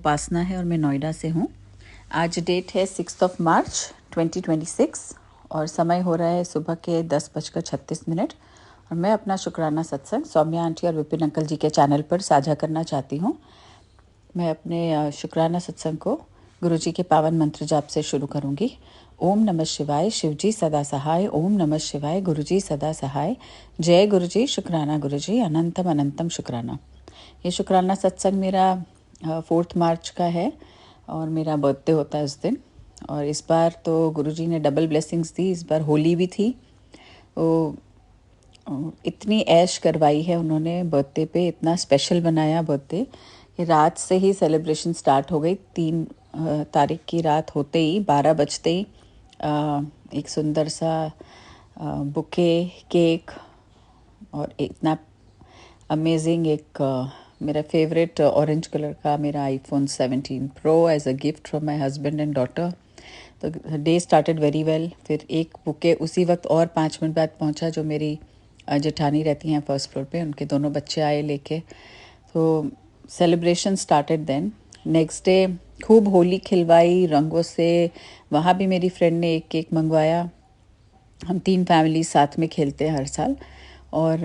उपासना है और मैं नोएडा से हूँ। आज डेट है 6 मार्च 2026 और समय हो रहा है सुबह के 10:36 और मैं अपना शुक्राना सत्संग सौम्या आंटी और विपिन अंकल जी के चैनल पर साझा करना चाहती हूँ। मैं अपने शुक्राना सत्संग को गुरु जी के पावन मंत्र जाप से शुरू करूँगी। ओम नमः शिवाय, शिवजी सदा सहाय। ओम नमः शिवाय, गुरुजी सदा सहाय। जय गुरुजी, शुक्राना गुरुजी, अनंतम अनंतम शुक्राना। ये शुक्राना सत्संग मेरा 4 मार्च का है और मेरा बर्थडे होता है उस दिन। और इस बार तो गुरुजी ने डबल ब्लेसिंग्स दी। इस बार होली भी थी। वो इतनी ऐश करवाई है उन्होंने बर्थडे पे, इतना स्पेशल बनाया बर्थडे कि रात से ही सेलिब्रेशन स्टार्ट हो गई। 3 तारीख की रात होते ही 12 बजते ही एक सुंदर सा बुके, केक और इतना अमेजिंग एक मेरा फेवरेट ऑरेंज कलर का मेरा iPhone 17 Pro as a gift from my husband and daughter. तो डे स्टार्टेड वेरी वेल। फिर एक बुके उसी वक्त और 5 मिनट बाद पहुंचा, जो मेरी जेठानी रहती हैं फर्स्ट फ्लोर पे, उनके दोनों बच्चे आए लेके। तो celebration started then. Next day खूब होली खिलवाई रंगों से। वहाँ भी मेरी फ्रेंड ने एक केक मंगवाया। हम 3 फैमिली साथ में खेलते हैं हर साल। और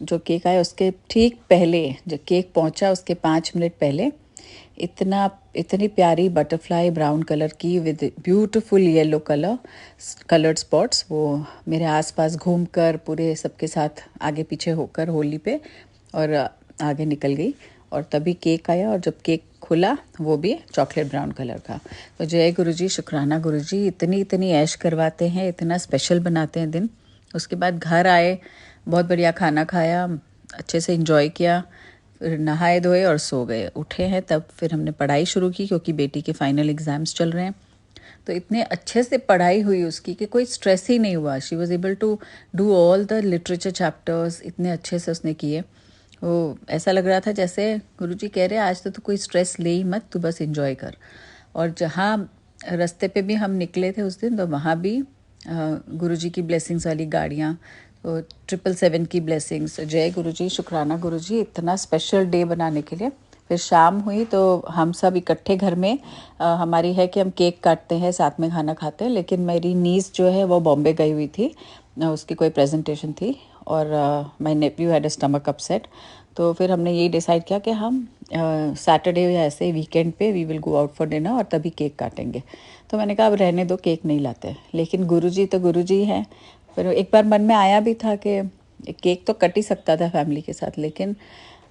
जो केक आया उसके ठीक पहले, जब केक पहुंचा उसके 5 मिनट पहले इतनी प्यारी बटरफ्लाई ब्राउन कलर की with beautiful yellow coloured spots, वो मेरे आसपास घूमकर पूरे सबके साथ आगे पीछे होकर होली पे और आगे निकल गई। और तभी केक आया और जब केक खुला वो भी चॉकलेट ब्राउन कलर का। तो जय गुरुजी, शुक्राना गुरुजी, इतनी ऐश करवाते हैं, इतना स्पेशल बनाते हैं दिन। उसके बाद घर आए, बहुत बढ़िया खाना खाया, अच्छे से एंजॉय किया, फिर नहाए धोए और सो गए। उठे हैं तब फिर हमने पढ़ाई शुरू की क्योंकि बेटी के फाइनल एग्ज़ाम्स चल रहे हैं। तो इतने अच्छे से पढ़ाई हुई उसकी कि कोई स्ट्रेस ही नहीं हुआ। She was able to do all the literature chapters, इतने अच्छे से उसने किए। वो ऐसा लग रहा था जैसे गुरुजी कह रहे आज तो कोई स्ट्रेस ले ही मत, तू बस एंजॉय कर। और जहाँ रास्ते पे भी हम निकले थे उस दिन, तो वहाँ भी गुरुजी की ब्लेसिंग्स वाली गाड़ियाँ, तो 777 की ब्लेसिंग्स। जय गुरुजी, शुक्राना गुरुजी, इतना स्पेशल डे बनाने के लिए। फिर शाम हुई तो हम सब इकट्ठे घर में, हमारी है कि हम केक काटते हैं साथ में खाना खाते हैं, लेकिन मेरी नीस जो है वो बॉम्बे गई हुई थी, उसकी कोई प्रेजेंटेशन थी और my Neiphiu had a stomach upset. तो फिर हमने यही डिसाइड किया कि हम सैटरडे या ऐसे वीकेंड पे we will go out for dinner और तभी केक काटेंगे। तो मैंने कहा अब रहने दो, केक नहीं लाते। लेकिन गुरुजी तो गुरुजी हैं। फिर एक बार मन में आया भी था कि केक तो कट ही सकता था फैमिली के साथ, लेकिन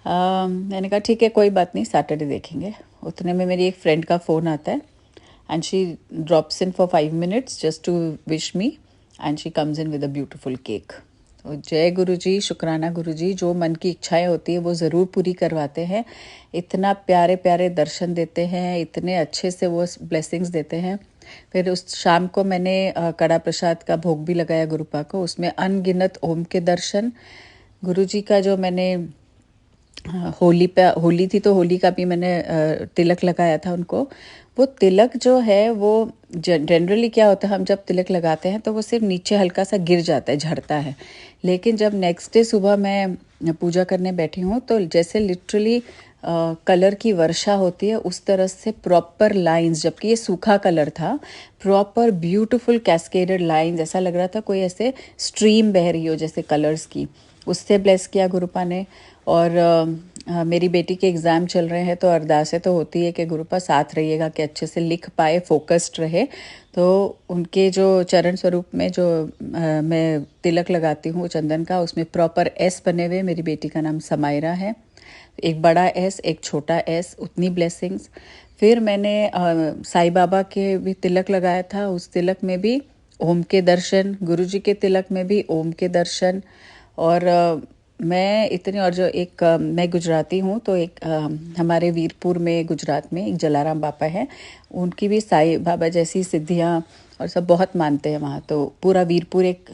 मैंने कहा ठीक है कोई बात नहीं, सैटरडे देखेंगे। उतने में मेरी एक फ्रेंड का फ़ोन आता है and she drops in for 5 minutes just to wish me and she comes in with a beautiful cake. तो जय गुरुजी, शुक्राना गुरुजी, जो मन की इच्छाएं होती है वो ज़रूर पूरी करवाते हैं। इतना प्यारे प्यारे दर्शन देते हैं, इतने अच्छे से वो ब्लेसिंग्स देते हैं। फिर उस शाम को मैंने कड़ा प्रसाद का भोग भी लगाया गुरुपा को। उसमें अनगिनत ओम के दर्शन। गुरुजी का जो मैंने होली थी तो होली का भी मैंने तिलक लगाया था उनको। वो तिलक जो है वो जनरली क्या होता है, हम जब तिलक लगाते हैं तो वो सिर्फ नीचे हल्का सा गिर जाता है, झड़ता है। लेकिन जब नेक्स्ट डे सुबह मैं पूजा करने बैठी हूँ तो जैसे लिटरली कलर की वर्षा होती है उस तरह से प्रॉपर लाइंस, जबकि ये सूखा कलर था, प्रॉपर ब्यूटीफुल कैस्केडेड लाइंस, ऐसा लग रहा था कोई ऐसे स्ट्रीम बह रही हो जैसे कलर्स की। उससे ब्लेस किया गुरुपा ने। और मेरी बेटी के एग्ज़ाम चल रहे हैं तो अरदासें तो होती है कि गुरुपा साथ रहिएगा कि अच्छे से लिख पाए, फोकस्ड रहे। तो उनके जो चरण स्वरूप में जो मैं तिलक लगाती हूँ चंदन का, उसमें प्रॉपर एस बने हुए। मेरी बेटी का नाम समायरा है, एक बड़ा एस एक छोटा एस, उतनी ब्लेसिंग्स। फिर मैंने साईं बाबा के भी तिलक लगाया था, उस तिलक में भी ओम के दर्शन, गुरुजी के तिलक में भी ओम के दर्शन। और मैं इतनी, और जो एक मैं गुजराती हूँ तो एक हमारे वीरपुर में गुजरात में एक जलाराम बापा है, उनकी भी साईं बाबा जैसी सिद्धियाँ और सब बहुत मानते हैं वहाँ। तो पूरा वीरपुर एक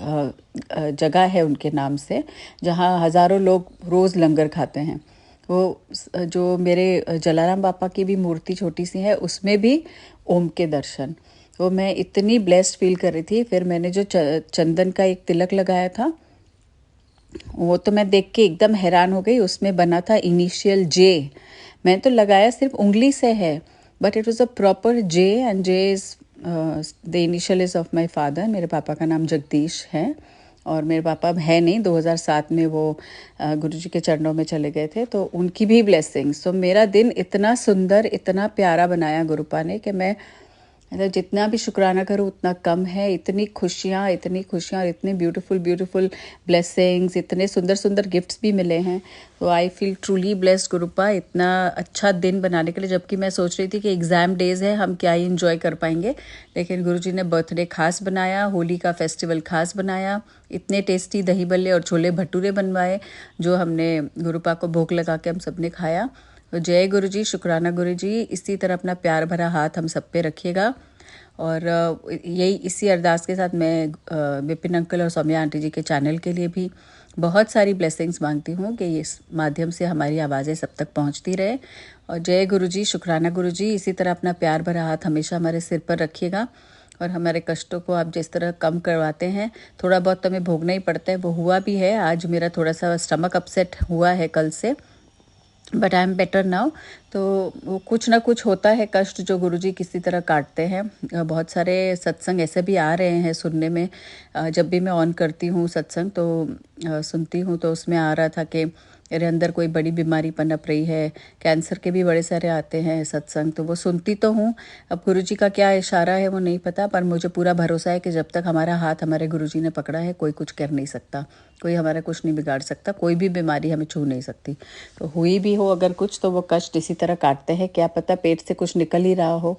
जगह है उनके नाम से, जहाँ हज़ारों लोग रोज़ लंगर खाते हैं। वो जो मेरे जलाराम बापा की भी मूर्ति छोटी सी है, उसमें भी ओम के दर्शन। तो मैं इतनी ब्लेस्ड फील कर रही थी। फिर मैंने जो चंदन का एक तिलक लगाया था वो तो मैं देख के एकदम हैरान हो गई। उसमें बना था इनिशियल जे। मैं तो लगाया सिर्फ उंगली से है, but it was a proper J, and J is the initial is of my father. मेरे पापा का नाम जगदीश है, और मेरे पापा अब है नहीं, 2007 में वो गुरुजी के चरणों में चले गए थे, तो उनकी भी ब्लेसिंग्स। तो मेरा दिन इतना सुंदर, इतना प्यारा बनाया गुरुपा ने कि मैं मतलब जितना भी शुक्राना करूँ उतना कम है। इतनी खुशियाँ और इतने ब्यूटीफुल ब्यूटीफुल ब्लेसिंग्स, इतने सुंदर सुंदर गिफ्ट्स भी मिले हैं। तो आई फील ट्रूली ब्लेस्ड गुरुपा, इतना अच्छा दिन बनाने के लिए। जबकि मैं सोच रही थी कि एग्ज़ाम डेज़ है, हम क्या ही इंजॉय कर पाएंगे, लेकिन गुरुजी ने बर्थडे खास बनाया, होली का फेस्टिवल खास बनाया, इतने टेस्टी दही बल्ले और छोले भटूरे बनवाए जो हमने गुरुपा को भोग लगा के हम सब ने खाया। तो जय गुरु जी, शुक्राना गुरु जी, इसी तरह अपना प्यार भरा हाथ हम सब पे रखिएगा। और यही इसी अरदास के साथ मैं विपिन अंकल और सौम्या आंटी जी के चैनल के लिए भी बहुत सारी ब्लेसिंग्स मांगती हूँ कि इस माध्यम से हमारी आवाज़ें सब तक पहुँचती रहे। और जय गुरु जी, शुक्राना गुरु जी, इसी तरह अपना प्यार भरा हाथ हमेशा हमारे सिर पर रखिएगा, और हमारे कष्टों को आप जिस तरह कम करवाते हैं। थोड़ा बहुत तो हमें भोगना ही पड़ता है, वो हुआ भी है। आज मेरा थोड़ा सा स्टमक अपसेट हुआ है कल से, but I am better now. तो वो कुछ ना कुछ होता है कष्ट जो गुरुजी किसी तरह काटते हैं। बहुत सारे सत्संग ऐसे भी आ रहे हैं सुनने में। जब भी मैं ऑन करती हूँ सत्संग तो सुनती हूँ, तो उसमें आ रहा था कि मेरे अंदर कोई बड़ी बीमारी पनप रही है। कैंसर के भी बड़े सारे आते हैं सत्संग, तो वो सुनती तो हूँ। अब गुरुजी का क्या इशारा है वो नहीं पता, पर मुझे पूरा भरोसा है कि जब तक हमारा हाथ हमारे गुरुजी ने पकड़ा है, कोई कुछ कर नहीं सकता, कोई हमारा कुछ नहीं बिगाड़ सकता, कोई भी बीमारी हमें छू नहीं सकती। तो हुई भी हो अगर कुछ, तो वो कष्ट इसी तरह काटते हैं, क्या पता पेट से कुछ निकल ही रहा हो।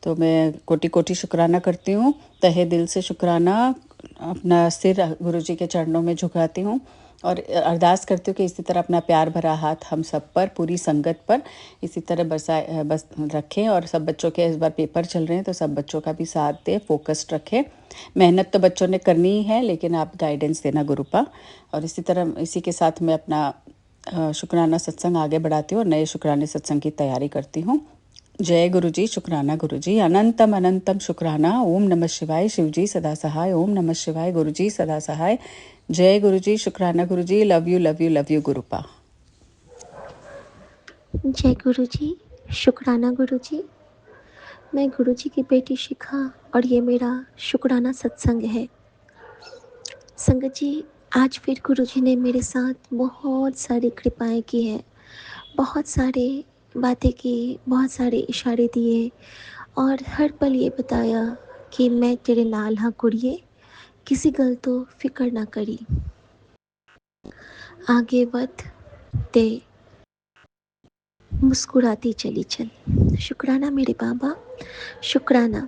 तो मैं कोटि कोटि शुक्राना करती हूँ, तहे दिल से शुक्राना, अपना सिर गुरुजी के चरणों में झुकाती हूँ और अरदास करती हूँ कि इसी तरह अपना प्यार भरा हाथ हम सब पर, पूरी संगत पर इसी तरह बस रखें। और सब बच्चों के इस बार पेपर चल रहे हैं, तो सब बच्चों का भी साथ दें, फोकस्ड रखें। मेहनत तो बच्चों ने करनी ही है, लेकिन आप गाइडेंस देना गुरुपा। और इसी तरह इसी के साथ मैं अपना शुक्राना सत्संग आगे बढ़ाती हूँ और नए शुक्राने सत्संग की तैयारी करती हूँ। जय गुरु जी, शुक्राना गुरु जी, अनंतम अनंतम शुक्राना। ओम नमः शिवाय, शिव जी सदा सहाय। ओम नमः शिवाय, गुरु जी सदा सहाय। जय गुरु जी, शुक्राना Guru ji, love you love you love you Gurupa. जय गुरु जी, शुक्राना गुरु जी। मैं गुरु जी की बेटी शिखा और ये मेरा शुक्राना सत्संग है। संगत जी, आज फिर गुरु जी ने मेरे साथ बहुत सारी कृपाएं की हैं, बहुत सारे बातें की, बहुत सारे इशारे दिए और हर पल ये बताया कि मैं तेरे नाल हाँ कुड़िए, किसी गल तो फिक्र ना करी, आगे वध ते मुस्कुराती चली चल। शुक्राना मेरे बाबा, शुक्राना।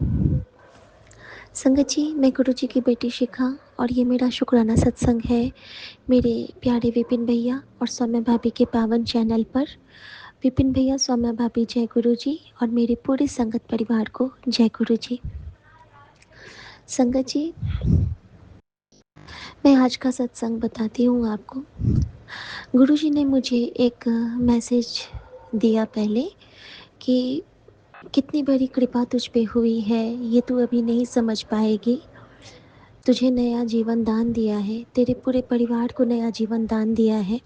संगत जी, मैं गुरु जी की बेटी शिखा और ये मेरा शुक्राना सत्संग है मेरे प्यारे विपिन भैया और सौम्या भाभी के पावन चैनल पर। विपिन भैया, सौम्या भाभी, जय गुरु जी और मेरे पूरे संगत परिवार को जय गुरु जी। संगत जी, मैं आज का सत्संग बताती हूँ आपको। गुरु जी ने मुझे एक मैसेज दिया पहले कि कितनी बड़ी कृपा तुझ पे हुई है, ये तू अभी नहीं समझ पाएगी। तुझे नया जीवन दान दिया है, तेरे पूरे परिवार को नया जीवन दान दिया है।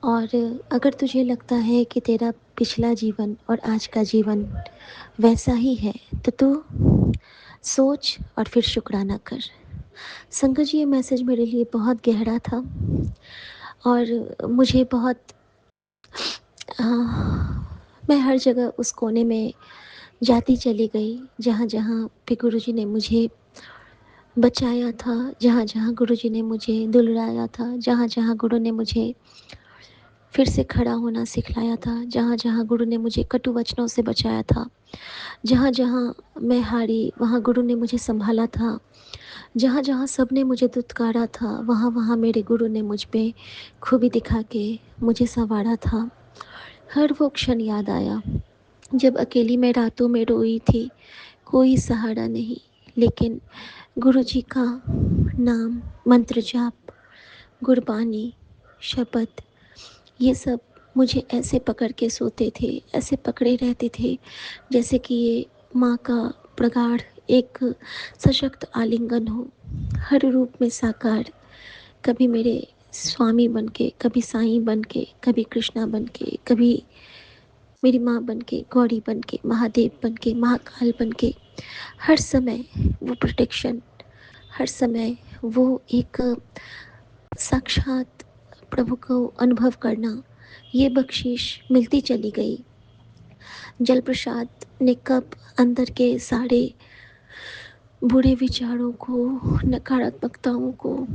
और अगर तुझे लगता है कि तेरा पिछला जीवन और आज का जीवन वैसा ही है, तो तू सोच और फिर शुक्राना कर। संगत जी, ये मैसेज मेरे लिए बहुत गहरा था और मुझे बहुत मैं हर जगह उस कोने में जाती चली गई जहाँ जहाँ भी गुरु जी ने मुझे बचाया था, जहाँ जहाँ गुरु जी ने मुझे दुलराया था, जहाँ जहाँ गुरु ने मुझे फिर से खड़ा होना सिखलाया था, जहाँ जहाँ गुरु ने मुझे कटु वचनों से बचाया था, जहाँ जहाँ मैं हारी वहाँ गुरु ने मुझे संभाला था, जहाँ जहाँ सब ने मुझे दुत्कारा था वहाँ वहाँ मेरे गुरु ने मुझ पे खूबी दिखा के मुझे संवारा था। हर वो क्षण याद आया जब अकेली मैं रातों में रोई थी, कोई सहारा नहीं, लेकिन गुरु जी का नाम, मंत्र जाप, गुरबानी, शपथ, ये सब मुझे ऐसे पकड़ के सोते थे, ऐसे पकड़े रहते थे जैसे कि ये माँ का प्रगाढ़ एक सशक्त आलिंगन हो, हर रूप में साकार। कभी मेरे स्वामी बन के, कभी साईं बन के, कभी कृष्णा बन के, कभी मेरी माँ बन के, गौरी बन के, महादेव बन के, महाकाल बन के हर समय वो प्रोटेक्शन, हर समय वो एक साक्षात प्रभु को अनुभव करना, ये बख्शीश मिलती चली गई। जल प्रसाद ने कब अंदर के सारे बुरे विचारों को, नकारात्मकताओं को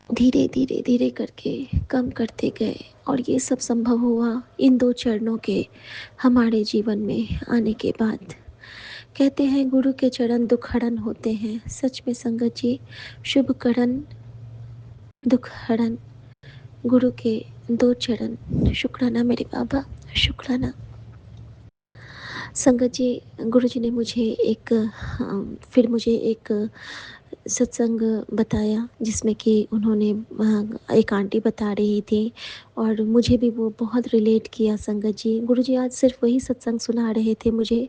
धीरे धीरे धीरे करके कम करते गए, और ये सब संभव हुआ इन 2 चरणों के हमारे जीवन में आने के बाद। कहते हैं गुरु के चरण दुखहरण होते हैं। सच में संगत जी, शुभ करण दुखहरण गुरु के 2 चरण। शुक्राना मेरे बाबा, शुक्राना। संगत जी, गुरु जी ने मुझे फिर मुझे एक सत्संग बताया, जिसमें कि उन्होंने एक आंटी बता रही थी और मुझे भी वो बहुत रिलेट किया। संगत जी, गुरु जी आज सिर्फ वही सत्संग सुना रहे थे मुझे,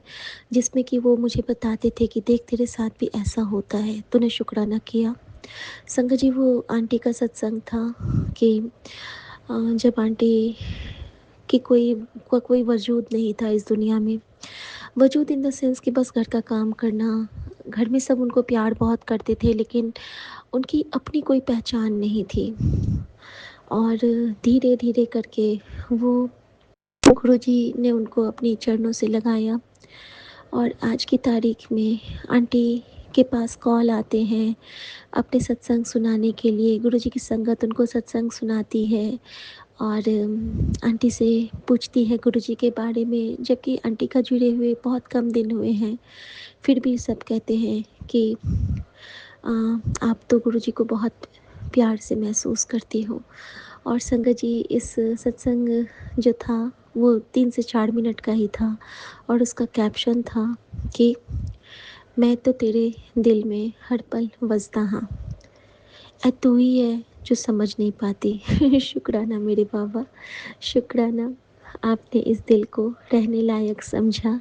जिसमें कि वो मुझे बताते थे कि देख तेरे साथ भी ऐसा होता है, तूने शुक्राना किया। संगत जी, वो आंटी का सत्संग था कि जब आंटी की कोई वजूद नहीं था इस दुनिया में। वजूद इन द सेंस कि बस घर का काम करना, घर में सब उनको प्यार बहुत करते थे, लेकिन उनकी अपनी कोई पहचान नहीं थी। और धीरे धीरे करके वो गुरुजी ने उनको अपने चरणों से लगाया, और आज की तारीख में आंटी के पास कॉल आते हैं अपने सत्संग सुनाने के लिए। गुरुजी की संगत उनको सत्संग सुनाती है और आंटी से पूछती है गुरुजी के बारे में, जबकि आंटी का जुड़े हुए बहुत कम दिन हुए हैं। फिर भी सब कहते हैं कि आप तो गुरुजी को बहुत प्यार से महसूस करती हो। और संगत जी, इस सत्संग जो था वो 3 से 4 मिनट का ही था, और उसका कैप्शन था कि मैं तो तेरे दिल में हर पल वसदा हाँ, ऐ तू ही है जो समझ नहीं पाती। शुक्राना मेरे बाबा, शुक्राना, आपने इस दिल को रहने लायक समझा।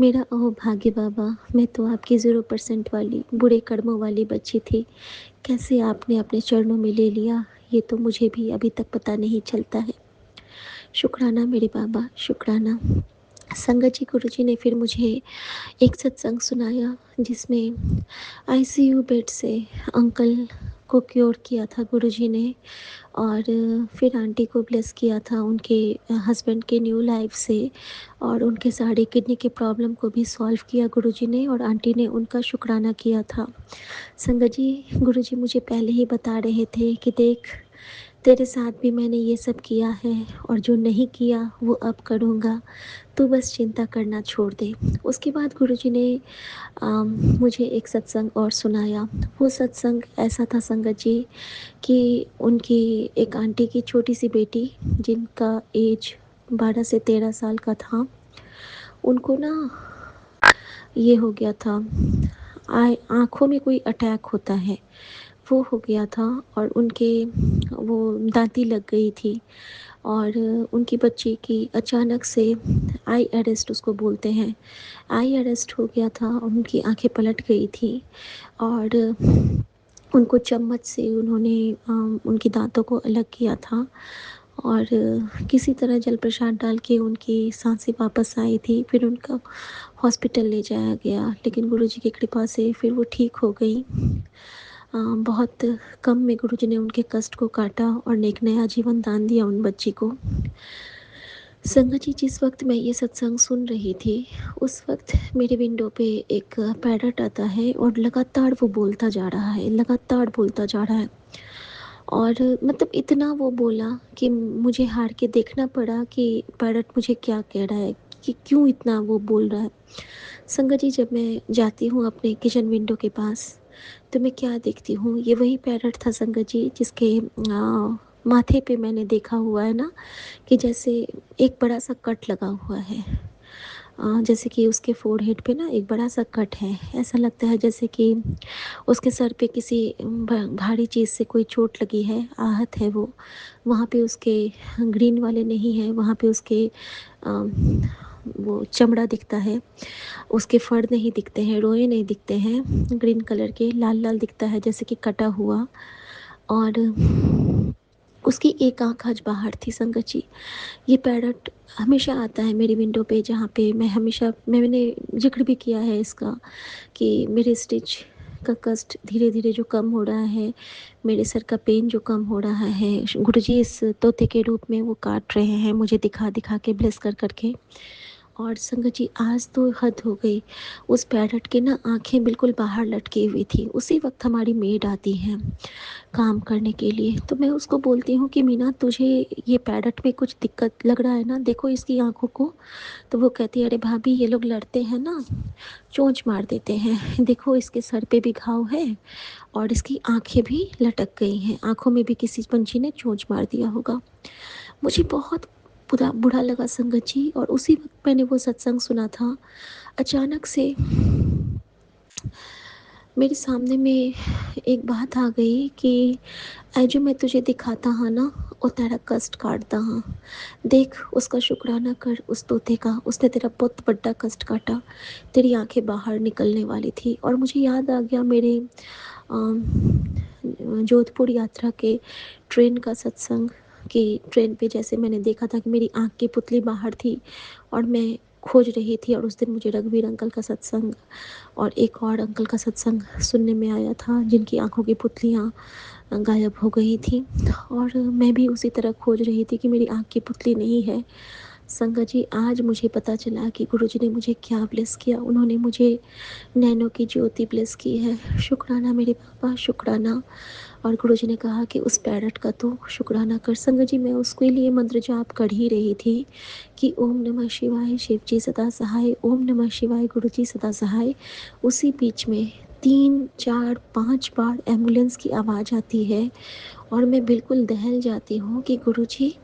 मेरा ओह भाग्य बाबा, मैं तो आपकी 0% वाली बुरे कर्मों वाली बच्ची थी। कैसे आपने अपने चरणों में ले लिया, ये तो मुझे भी अभी तक पता नहीं चलता है। शुक्राना मेरे बाबा, शुक्राना। संगत जी, गुरु जी ने फिर मुझे एक सत्संग सुनाया, जिसमें आईसीयू बेड से अंकल को क्योर किया था गुरुजी ने, और फिर आंटी को ब्लेस किया था उनके हस्बैंड के न्यू लाइफ से, और उनके सारे किडनी के प्रॉब्लम को भी सॉल्व किया गुरुजी ने, और आंटी ने उनका शुक्राना किया था। संगत जी, गुरुजी मुझे पहले ही बता रहे थे कि देख, तेरे साथ भी मैंने ये सब किया है, और जो नहीं किया वो अब करूँगा, तू बस चिंता करना छोड़ दे। उसके बाद गुरुजी ने मुझे एक सत्संग और सुनाया। वो सत्संग ऐसा था संगत जी कि उनकी एक आंटी की छोटी सी बेटी, जिनका एज 12 से 13 साल का था, उनको ना ये हो गया था, आँखों में कोई अटैक होता है, वो हो गया था, और उनके वो दाँती लग गई थी, और उनकी बच्ची की अचानक से आई अरेस्ट उसको बोलते हैं, आई अरेस्ट हो गया था, और उनकी आँखें पलट गई थी, और उनको चम्मच से उन्होंने उनकी दाँतों को अलग किया था, और किसी तरह जल प्रसाद डाल के उनकी सांसें वापस आई थी। फिर उनका हॉस्पिटल ले जाया गया, लेकिन गुरुजी की कृपा से फिर वो ठीक हो गई। बहुत कम में गुरुजी ने उनके कष्ट को काटा और एक नया जीवन दान दिया उन बच्ची को। संगत जी, जिस वक्त मैं ये सत्संग सुन रही थी, उस वक्त मेरे विंडो पे एक पैरट आता है, और लगातार वो बोलता जा रहा है, लगातार बोलता जा रहा है, और मतलब इतना वो बोला कि मुझे हार के देखना पड़ा कि पैरट मुझे क्या कह रहा है, कि क्यों इतना वो बोल रहा है। संगत जी, जब मैं जाती हूँ अपने किचन विंडो के पास, तो मैं क्या देखती हूँ, ये वही पैरट था संगत जी, जिसके माथे पे मैंने देखा हुआ है ना, कि जैसे एक बड़ा सा कट लगा हुआ है, जैसे कि उसके फोरहेड पे ना एक बड़ा सा कट है। ऐसा लगता है जैसे कि उसके सर पे किसी भारी चीज़ से कोई चोट लगी है, आहत है वो। वहाँ पे उसके ग्रीन वाले नहीं है, वहाँ पे उसके वो चमड़ा दिखता है, उसके फर नहीं दिखते हैं, रोए नहीं दिखते हैं, ग्रीन कलर के लाल लाल दिखता है जैसे कि कटा हुआ। और उसकी एक आँख आज बाहर थी संगत जी। ये पैरट हमेशा आता है मेरी विंडो पे, जहाँ पे मैंने ज़िक्र भी किया है इसका कि मेरे स्टिच का कष्ट धीरे-धीरे जो कम हो रहा है, मेरे सर का पेन जो कम हो रहा है, गुरुजी इस तोते के रूप में वो काट रहे हैं मुझे दिखा-दिखा के, ब्लेस कर के। और संगत जी आज तो हद हो गई, उस पैरट की ना आँखें बिल्कुल बाहर लटकी हुई थी। उसी वक़्त हमारी मेड आती है काम करने के लिए, तो मैं उसको बोलती हूँ कि मीना, तुझे ये पैरट में कुछ दिक्कत लग रहा है ना? देखो इसकी आँखों को। तो वो कहती है, अरे भाभी, ये लोग लड़ते हैं ना, चोंच मार देते हैं। देखो इसके सर पे भी घाव है और इसकी आँखें भी लटक गई हैं, आँखों में भी किसी पंछी ने चोंच मार दिया होगा। मुझे बहुत बुरा बुरा लगा संगत जी, और उसी वक़्त मैंने वो सत्संग सुना था। अचानक से मेरे सामने में एक बात आ गई कि ऐ जो मैं तुझे दिखाता हाँ ना, वो तेरा कष्ट काटता हाँ। देख उसका शुक्राना कर उस तोते का, उसने तेरा बहुत बड़ा कष्ट काटा, तेरी आँखें बाहर निकलने वाली थी। और मुझे याद आ गया मेरे जोधपुर यात्रा के ट्रेन का सत्संग, कि ट्रेन पे जैसे मैंने देखा था कि मेरी आँख की पुतली बाहर थी और मैं खोज रही थी, और उस दिन मुझे रघुवीर अंकल का सत्संग और एक और अंकल का सत्संग सुनने में आया था, जिनकी आँखों की पुतलियाँ गायब हो गई थी। और मैं भी उसी तरह खोज रही थी कि मेरी आँख की पुतली नहीं है। संगत जी आज मुझे पता चला कि गुरुजी ने मुझे क्या ब्लेस किया। उन्होंने मुझे नैनो की ज्योति ब्लेस की है। शुक्राना मेरे पापा, शुक्राना। और गुरुजी ने कहा कि उस पैरट का तो शुक्राना कर। संगत जी मैं उसके लिए मंत्र जाप कर ही रही थी कि ओम नमः शिवाय, शिव जी सदा सहाय, ओम नमः शिवाय, गुरु जी सदा सहाय। उसी बीच में 3, 4, 5 बार एम्बुलेंस की आवाज़ आती है और मैं बिल्कुल दहल जाती हूँ कि गुरुजी,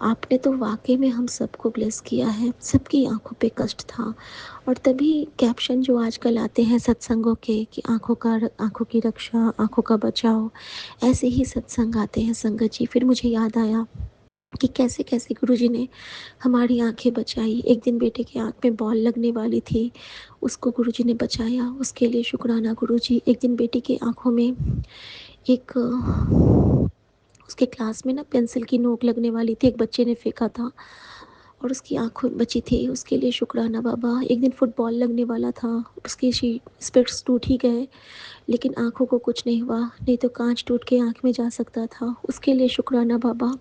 आपने तो वाक़ई में हम सबको ब्लेस किया है, सबकी आँखों पे कष्ट था। और तभी कैप्शन जो आजकल आते हैं सत्संगों के कि आँखों की रक्षा, आँखों का बचाव, ऐसे ही सत्संग आते हैं संगत जी। फिर मुझे याद आया कि कैसे-कैसे गुरुजी ने हमारी आँखें बचाई। एक दिन बेटे की आँख में बॉल लगने वाली थी, उसको गुरुजी ने बचाया, उसके लिए शुक्राना गुरुजी। एक दिन बेटी की आँखों में एक उसके क्लास में ना पेंसिल की नोक लगने वाली थी, एक बच्चे ने फेंका था और उसकी आँख बची थी, उसके लिए शुक्राना बाबा। एक दिन फुटबॉल लगने वाला था, उसके स्पेक्स टूट ही गए, लेकिन आँखों को कुछ नहीं हुआ, नहीं तो काँच टूट के आँख में जा सकता था, उसके लिए शुक्राना बाबा।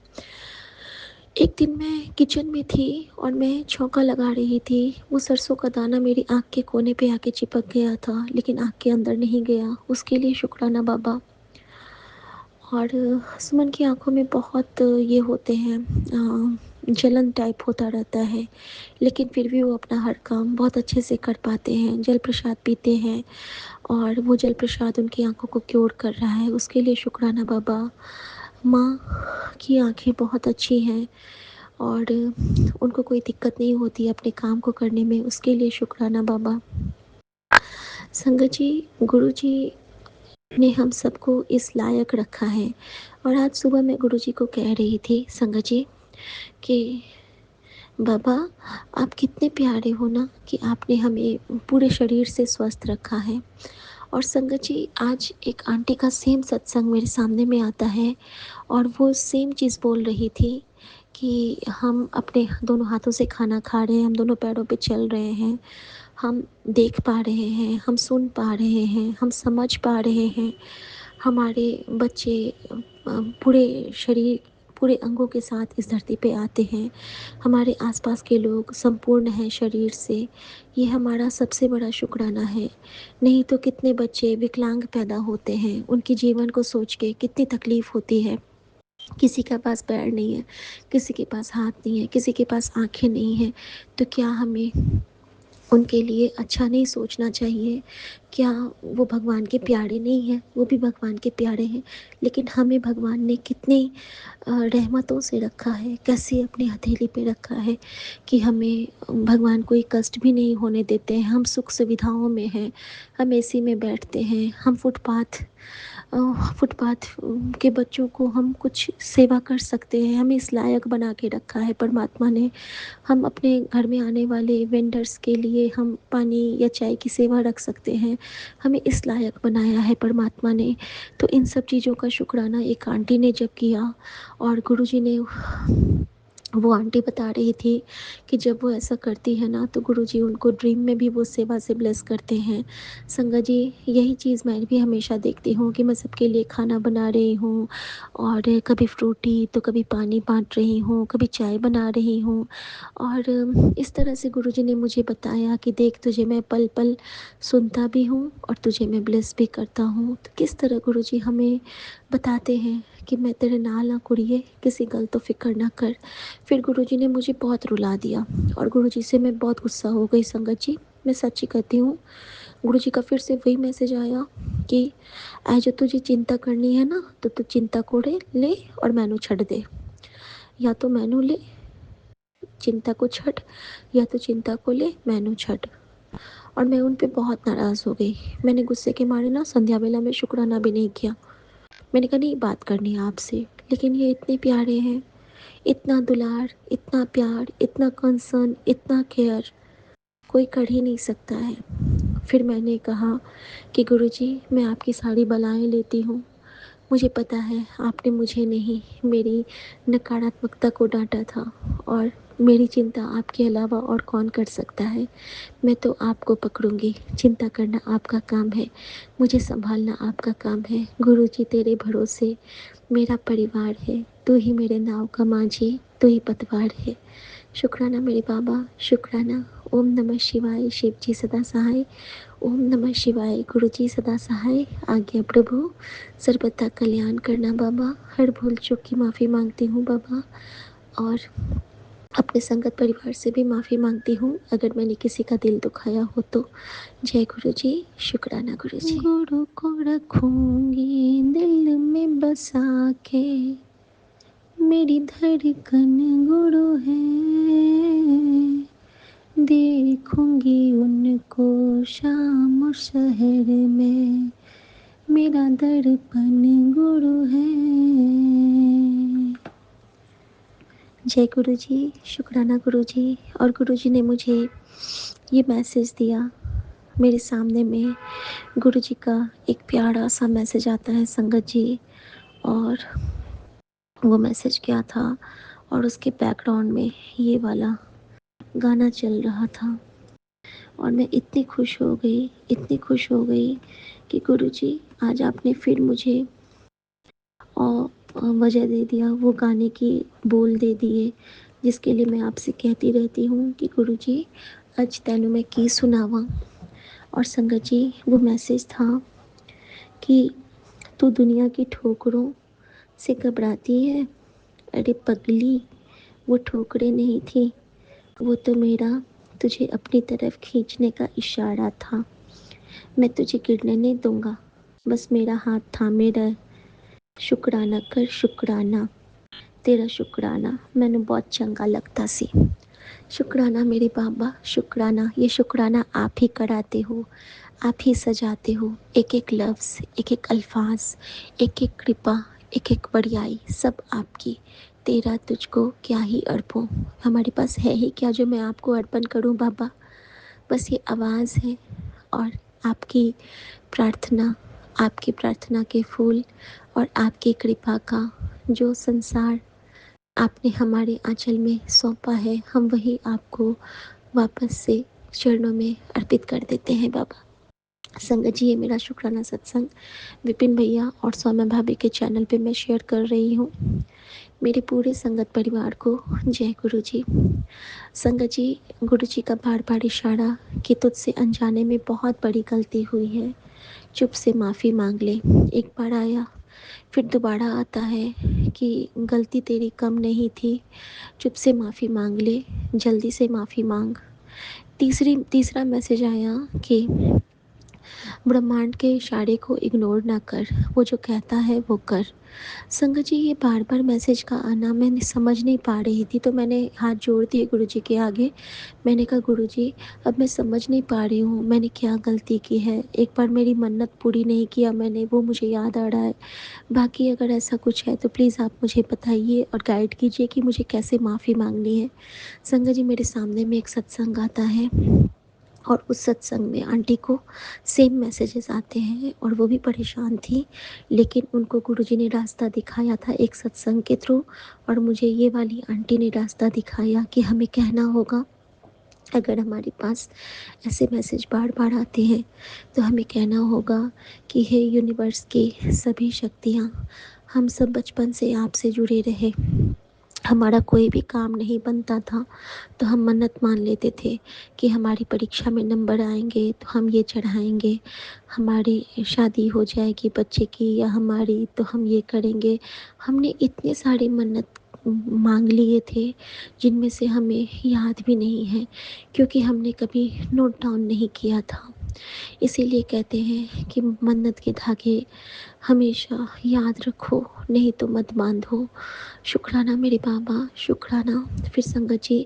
एक दिन मैं किचन में थी और मैं छौंका लगा रही थी, वो सरसों का दाना मेरी आँख के कोने पे आके चिपक गया था, लेकिन आँख के अंदर नहीं गया, उसके लिए शुक्राना बाबा। और सुमन की आँखों में बहुत ये होते हैं, जलन टाइप होता रहता है, लेकिन फिर भी वो अपना हर काम बहुत अच्छे से कर पाते हैं, जल प्रसाद पीते हैं और वो जल प्रसाद उनकी आँखों को क्योर कर रहा है, उसके लिए शुक्राना बाबा। माँ की आँखें बहुत अच्छी हैं और उनको कोई दिक्कत नहीं होती अपने काम को करने में, उसके लिए शुक्राना बाबा। संगत जी, गुरु जी ने हम सबको इस लायक रखा है। और आज सुबह मैं गुरुजी को कह रही थी संगत जी कि बाबा, आप कितने प्यारे हो ना कि आपने हमें पूरे शरीर से स्वस्थ रखा है। और संगत जी आज एक आंटी का सेम सत्संग मेरे सामने में आता है और वो सेम चीज़ बोल रही थी कि हम अपने दोनों हाथों से खाना खा रहे हैं, हम दोनों पैरों पे चल रहे हैं, हम देख पा रहे हैं, हम सुन पा रहे हैं, हम समझ पा रहे हैं, हमारे बच्चे पूरे शरीर, पूरे अंगों के साथ इस धरती पे आते हैं, हमारे आसपास के लोग संपूर्ण हैं शरीर से, ये हमारा सबसे बड़ा शुक्राना है। नहीं तो कितने बच्चे विकलांग पैदा होते हैं, उनके जीवन को सोच के कितनी तकलीफ़ होती है। किसी के पास पैर नहीं है, किसी के पास हाथ नहीं है, किसी के पास आँखें नहीं हैं, तो क्या हमें उनके लिए अच्छा नहीं सोचना चाहिए? क्या वो भगवान के प्यारे नहीं हैं? वो भी भगवान के प्यारे हैं, लेकिन हमें भगवान ने कितनी रहमतों से रखा है, कैसे अपनी हथेली पे रखा है कि हमें भगवान कोई कष्ट भी नहीं होने देते हैं। हम सुख सुविधाओं में हैं, हम एसी में बैठते हैं, हम फुटपाथ फुटपाथ के बच्चों को हम कुछ सेवा कर सकते हैं, हमें इस लायक बना के रखा है परमात्मा ने। हम अपने घर में आने वाले वेंडर्स के लिए हम पानी या चाय की सेवा रख सकते हैं, हमें इस लायक बनाया है परमात्मा ने। तो इन सब चीज़ों का शुक्राना एक आंटी ने जब किया, और गुरुजी ने, वो आंटी बता रही थी कि जब वो ऐसा करती है ना तो गुरुजी उनको ड्रीम में भी वो सेवा से ब्लेस करते हैं। संगत जी, यही चीज़ मैं भी हमेशा देखती हूँ कि मैं सबके लिए खाना बना रही हूँ, और कभी फ्रूटी तो कभी पानी बांट रही हूँ, कभी चाय बना रही हूँ। और इस तरह से गुरुजी ने मुझे बताया कि देख, तुझे मैं पल पल सुनता भी हूँ और तुझे मैं ब्लेस भी करता हूँ। तो किस तरह गुरुजी हमें बताते हैं कि मैं तेरे नाल ना कुड़िए, किसी गल तो फिक्र ना कर। फिर गुरुजी ने मुझे बहुत रुला दिया, और गुरुजी से मैं बहुत गुस्सा हो गई। संगत जी, मैं सच्ची कहती हूँ, गुरुजी का फिर से वही मैसेज आया कि जो तुझे चिंता करनी है ना तो तू चिंता कोड़े ले और मैनू छड़ दे, या तो मैनू ले चिंता को छड़, या तो चिंता को ले मैनू छड़। और मैं उन पे बहुत नाराज़ हो गई। मैंने गुस्से के मारे ना संध्या वेला में शुक्राना भी नहीं किया। मैंने कहा नहीं, बात करनी है आपसे, लेकिन ये इतने प्यारे हैं, इतना दुलार, इतना प्यार, इतना कंसर्न, इतना केयर कोई कर ही नहीं सकता है। फिर मैंने कहा कि गुरुजी, मैं आपकी सारी बलाएं लेती हूँ। मुझे पता है आपने मुझे नहीं, मेरी नकारात्मकता को डांटा था, और मेरी चिंता आपके अलावा और कौन कर सकता है। मैं तो आपको पकड़ूंगी, चिंता करना आपका काम है, मुझे संभालना आपका काम है। गुरुजी, तेरे भरोसे मेरा परिवार है, तू ही मेरे नाव का माझी, तू ही पतवार है। शुक्राना मेरे बाबा, शुक्राना। ओम नमः शिवाय, शिव जी सदा सहाय। ओम नमः शिवाय, गुरु जी सदा सहाय। आज्ञा प्रभु, सर्वदा कल्याण करना बाबा। हर भूल चूक की माफ़ी मांगती हूँ बाबा, और अपने संगत परिवार से भी माफ़ी मांगती हूँ अगर मैंने किसी का दिल दुखाया हो तो। जय गुरु जी, शुक्राना गुरु जी। गुरु को रखूंगी दिल में बसा के, मेरी धड़कन गुरु है, देखूंगी उनको शाम और शहर में, मेरा दर्पण गुरु है। जय गुरु जी, शुक्राना गुरु जी। और गुरु जी ने मुझे ये मैसेज दिया, मेरे सामने में गुरु जी का एक प्यारा सा मैसेज आता है संगत जी, और वो मैसेज क्या था, और उसके बैकग्राउंड में ये वाला गाना चल रहा था। और मैं इतनी खुश हो गई, इतनी खुश हो गई कि गुरुजी, आज आपने फिर मुझे वजह दे दिया, वो गाने की बोल दे दिए, जिसके लिए मैं आपसे कहती रहती हूँ कि गुरुजी, आज तैनू मैं की सुनावा। और संगत जी, वो मैसेज था कि तू दुनिया की ठोकरों से घबराती है, अरे पगली, वो ठोकरें नहीं थी, वो तो मेरा तुझे अपनी तरफ खींचने का इशारा था। मैं तुझे गिरने नहीं दूंगा, बस मेरा हाथ थामे रह। शुक्राना कर शुक्राना, तेरा शुक्राना मैनू बहुत चंगा लगता सी। शुक्राना मेरे बाबा, शुक्राना। ये शुक्राना आप ही कराते हो, आप ही सजाते हो। एक एक लफ्ज़, एक एक अल्फाज, एक एक कृपा, एक एक बड़ियाई, सब आपकी। तेरा तुझको क्या ही अर्पों, हमारे पास है ही क्या जो मैं आपको अर्पण करूं बाबा। बस ये आवाज़ है, और आपकी प्रार्थना, आपकी प्रार्थना के फूल, और आपकी कृपा का जो संसार आपने हमारे आंचल में सौंपा है, हम वही आपको वापस से चरणों में अर्पित कर देते हैं बाबा। संगत जी, ये मेरा शुक्राना सत्संग विपिन भैया और सौम्या भाभी के चैनल पे मैं शेयर कर रही हूँ। मेरे पूरे संगत परिवार को जय गुरु जी। संगत जी, गुरु जी का बार बार इशारा कि तुझसे अनजाने में बहुत बड़ी गलती हुई है, चुप से माफ़ी मांग ले। एक बार आया, फिर दोबारा आता है कि गलती तेरी कम नहीं थी, चुप से माफ़ी मांग ले, जल्दी से माफ़ी मांग। तीसरा मैसेज आया कि ब्रह्मांड के इशारे को इग्नोर ना कर, वो जो कहता है वो कर। संगत जी, ये बार बार मैसेज का आना मैं समझ नहीं पा रही थी, तो मैंने हाथ जोड़ दिए गुरु जी के आगे। मैंने कहा, गुरु जी अब मैं समझ नहीं पा रही हूँ मैंने क्या गलती की है। एक बार मेरी मन्नत पूरी नहीं किया मैंने, वो मुझे याद आ रहा है। बाकी अगर ऐसा कुछ है तो प्लीज़ आप मुझे बताइए और गाइड कीजिए कि मुझे कैसे माफ़ी मांगनी है। संगत जी, मेरे सामने में एक सत्संग आता है और उस सत्संग में आंटी को सेम मैसेजेस आते हैं और वो भी परेशान थी, लेकिन उनको गुरुजी ने रास्ता दिखाया था एक सत्संग के थ्रू, और मुझे ये वाली आंटी ने रास्ता दिखाया कि हमें कहना होगा, अगर हमारे पास ऐसे मैसेज बार बार आते हैं तो हमें कहना होगा कि हे यूनिवर्स की सभी शक्तियाँ, हम सब बचपन से आपसे जुड़े रहे। हमारा कोई भी काम नहीं बनता था तो हम मन्नत मान लेते थे कि हमारी परीक्षा में नंबर आएंगे तो हम ये चढ़ाएंगे, हमारी शादी हो जाएगी बच्चे की या हमारी तो हम ये करेंगे। हमने इतने सारे मन्नत मांग लिए थे जिनमें से हमें याद भी नहीं है, क्योंकि हमने कभी नोट डाउन नहीं किया था। इसीलिए कहते हैं कि मन्नत के धागे हमेशा याद रखो, नहीं तो मत बांधो। शुक्राना मेरे बाबा, शुक्राना। फिर संगत जी,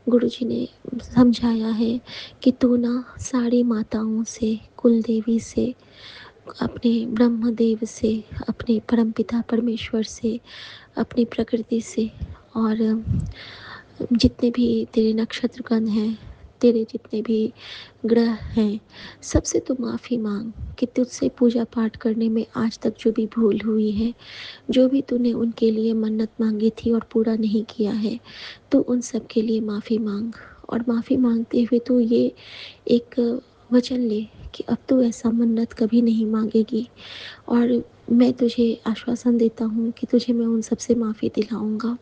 गुरु जी ने समझाया है कि तू ना सारी माताओं से, कुल देवी से, अपने ब्रह्मदेव से, अपने परमपिता परमेश्वर से, अपनी प्रकृति से, और जितने भी तेरे नक्षत्रगण हैं, तेरे जितने भी ग्रह हैं, सबसे तो माफ़ी मांग कि तुझसे पूजा पाठ करने में आज तक जो भी भूल हुई है, जो भी तूने उनके लिए मन्नत मांगी थी और पूरा नहीं किया है, तो उन सब के लिए माफ़ी मांग। और माफ़ी मांगते हुए तो ये एक वचन ले कि अब तो ऐसा मन्नत कभी नहीं मांगेगी, और मैं तुझे आश्वासन देता हूँ कि तुझे मैं उन सब से माफ़ी दिलाऊँगा।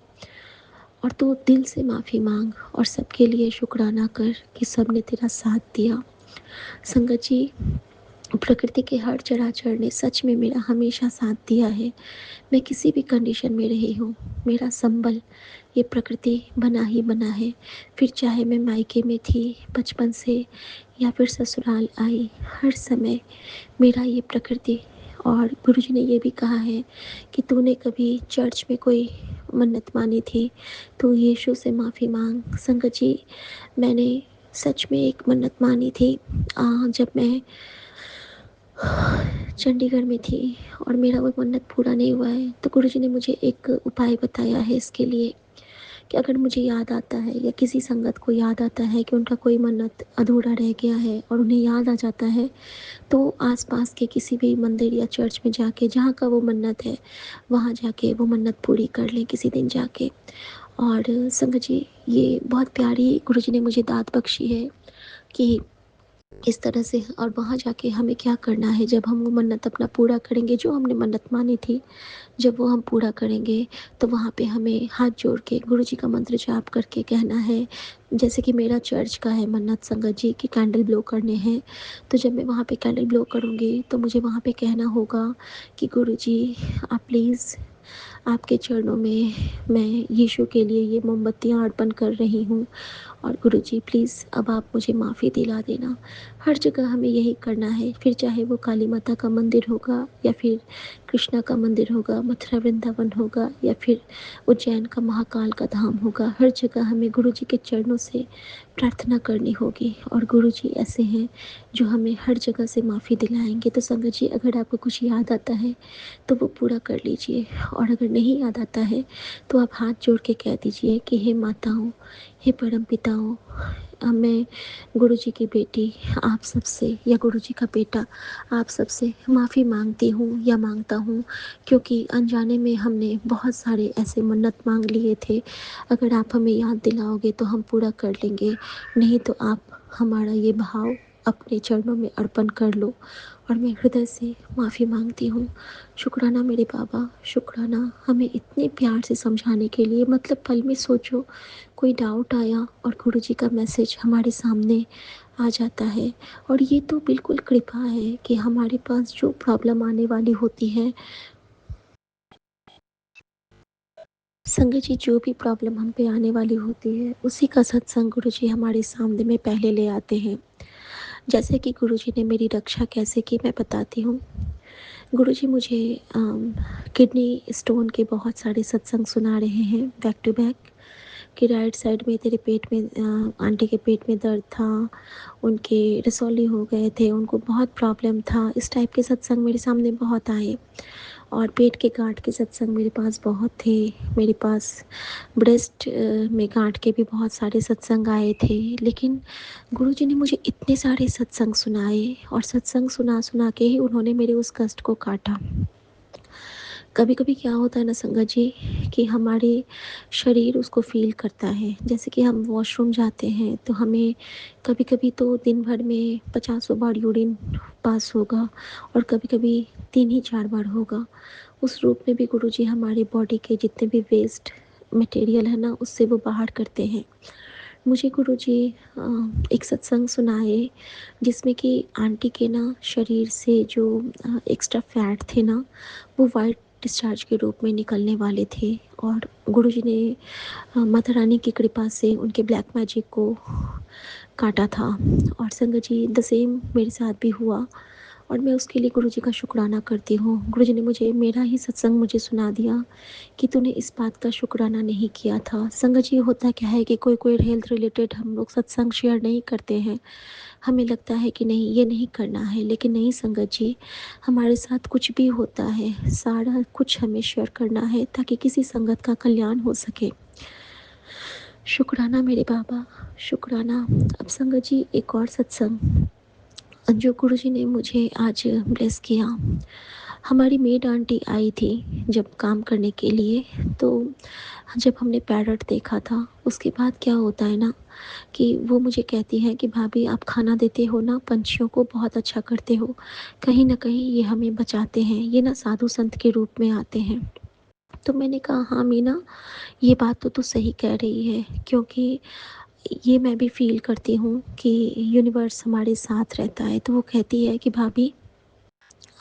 और तू दिल से माफ़ी मांग और सबके लिए शुक्राना कर कि सब ने तेरा साथ दिया। संगत जी, प्रकृति के हर चराचर ने सच में मेरा हमेशा साथ दिया है। मैं किसी भी कंडीशन में रही हूँ, मेरा संबल ये प्रकृति बना ही बना है। फिर चाहे मैं मायके में थी बचपन से या फिर ससुराल आई, हर समय मेरा ये प्रकृति। और गुरुजी ने ये भी कहा है कि तूने कभी चर्च में कोई मन्नत मानी थी तो यीशु से माफ़ी मांग। संगत जी, मैंने सच में एक मन्नत मानी थी जब मैं चंडीगढ़ में थी और मेरा वो मन्नत पूरा नहीं हुआ है, तो गुरुजी ने मुझे एक उपाय बताया है इसके लिए कि अगर मुझे याद आता है या किसी संगत को याद आता है कि उनका कोई मन्नत अधूरा रह गया है और उन्हें याद आ जाता है, तो आसपास के किसी भी मंदिर या चर्च में जाके, जहाँ का वो मन्नत है वहाँ जाके वो मन्नत पूरी कर लें किसी दिन जाके। और संगत जी, ये बहुत प्यारी गुरुजी ने मुझे दात बख्शी है कि इस तरह से, और वहाँ जाके हमें क्या करना है जब हम वो मन्नत अपना पूरा करेंगे, जो हमने मन्नत मानी थी, जब वो हम पूरा करेंगे तो वहाँ पे हमें हाथ जोड़ के गुरुजी का मंत्र जाप करके कहना है। जैसे कि मेरा चर्च का है मन्नत संगत जी कि कैंडल ब्लो करने हैं, तो जब मैं वहाँ पे कैंडल ब्लो करूँगी तो मुझे वहाँ पे कहना होगा कि गुरुजी आप प्लीज़, आपके चरणों में मैं यीशु के लिए ये मोमबत्तियाँ अर्पण कर रही हूँ, और गुरुजी प्लीज़ अब आप मुझे माफ़ी दिला देना। हर जगह हमें यही करना है, फिर चाहे वो काली माता का मंदिर होगा या फिर कृष्णा का मंदिर होगा, मथुरा वृंदावन होगा या फिर उज्जैन का महाकाल का धाम होगा, हर जगह हमें गुरुजी के चरणों से प्रार्थना करनी होगी। और गुरुजी ऐसे हैं जो हमें हर जगह से माफ़ी दिलाएंगे। तो संगत जी, अगर आपको कुछ याद आता है तो वो पूरा कर लीजिए, और अगर नहीं याद आता है तो आप हाथ जोड़ के कह दीजिए कि हे माताओं, हे परम पिताओं, मैं गुरुजी की बेटी आप सबसे, या गुरुजी का बेटा आप सबसे माफ़ी मांगती हूँ या मांगता हूँ, क्योंकि अनजाने में हमने बहुत सारे ऐसे मन्नत मांग लिए थे। अगर आप हमें याद दिलाओगे तो हम पूरा कर लेंगे, नहीं तो आप हमारा ये भाव अपने चरणों में अर्पण कर लो, और मैं हृदय से माफ़ी मांगती हूँ। शुक्राना मेरे बाबा, शुक्राना हमें इतने प्यार से समझाने के लिए। मतलब पल में सोचो, कोई डाउट आया और गुरुजी का मैसेज हमारे सामने आ जाता है, और ये तो बिल्कुल कृपा है कि हमारे पास जो प्रॉब्लम आने वाली होती है, संगत जी जो भी प्रॉब्लम हम पे आने वाली होती है, उसी का सत्संग गुरुजी हमारे सामने में पहले ले आते हैं। जैसे कि गुरुजी ने मेरी रक्षा कैसे की मैं बताती हूँ। गुरुजी मुझे किडनी स्टोन के बहुत सारे सत्संग सुना रहे हैं बैक टू बैक, कि राइट साइड में तेरे पेट में आंटी के पेट में दर्द था, उनके रसौली हो गए थे, उनको बहुत प्रॉब्लम था। इस टाइप के सत्संग मेरे सामने बहुत आए और पेट के गाँठ के सत्संग मेरे पास बहुत थे। मेरे पास ब्रेस्ट में गाँठ के भी बहुत सारे सत्संग आए थे। लेकिन गुरुजी ने मुझे इतने सारे सत्संग सुनाए और सत्संग सुना के ही उन्होंने मेरे उस कष्ट को काटा। कभी कभी क्या होता है ना संगत जी, कि हमारे शरीर उसको फील करता है। जैसे कि हम वॉशरूम जाते हैं तो हमें कभी कभी तो दिन भर में 50 बार यूरिन पास होगा और कभी कभी 3 ही 4 बार होगा। उस रूप में भी गुरुजी हमारी बॉडी के जितने भी वेस्ट मटेरियल है ना, उससे वो बाहर करते हैं। मुझे गुरुजी एक सत्संग सुनाए जिसमें कि आंटी के ना शरीर से जो एक्स्ट्रा फैट थे ना, वो वाइट डिस्चार्ज के रूप में निकलने वाले थे। और गुरुजी ने माता रानी की कृपा से उनके ब्लैक मैजिक को काटा था। और संगत जी द सेम मेरे साथ भी हुआ और मैं उसके लिए गुरुजी का शुक्राना करती हूँ। गुरुजी ने मुझे मेरा ही सत्संग मुझे सुना दिया कि तूने इस बात का शुक्राना नहीं किया था। संगत जी होता क्या है कि कोई कोई हेल्थ रिलेटेड हम लोग सत्संग शेयर नहीं करते हैं। हमें लगता है कि नहीं ये नहीं करना है, लेकिन नहीं संगत जी, हमारे साथ कुछ भी होता है सारा कुछ हमें शेयर करना है ताकि किसी संगत का कल्याण हो सके। शुक्राना मेरे बाबा, शुक्राना। अब संगत जी एक और सत्संग जो गुरुजी ने मुझे आज ब्लेस किया। हमारी मेड आंटी आई थी जब काम करने के लिए, तो जब हमने पैरट देखा था उसके बाद क्या होता है ना, कि वो मुझे कहती है कि भाभी आप खाना देते हो ना पंछियों को, बहुत अच्छा करते हो, कहीं ना कहीं ये हमें बचाते हैं, ये ना साधु संत के रूप में आते हैं। तो मैंने कहा हाँ मीना, ये बात तो तू सही कह रही है, क्योंकि ये मैं भी फील करती हूँ कि यूनिवर्स हमारे साथ रहता है। तो वो कहती है कि भाभी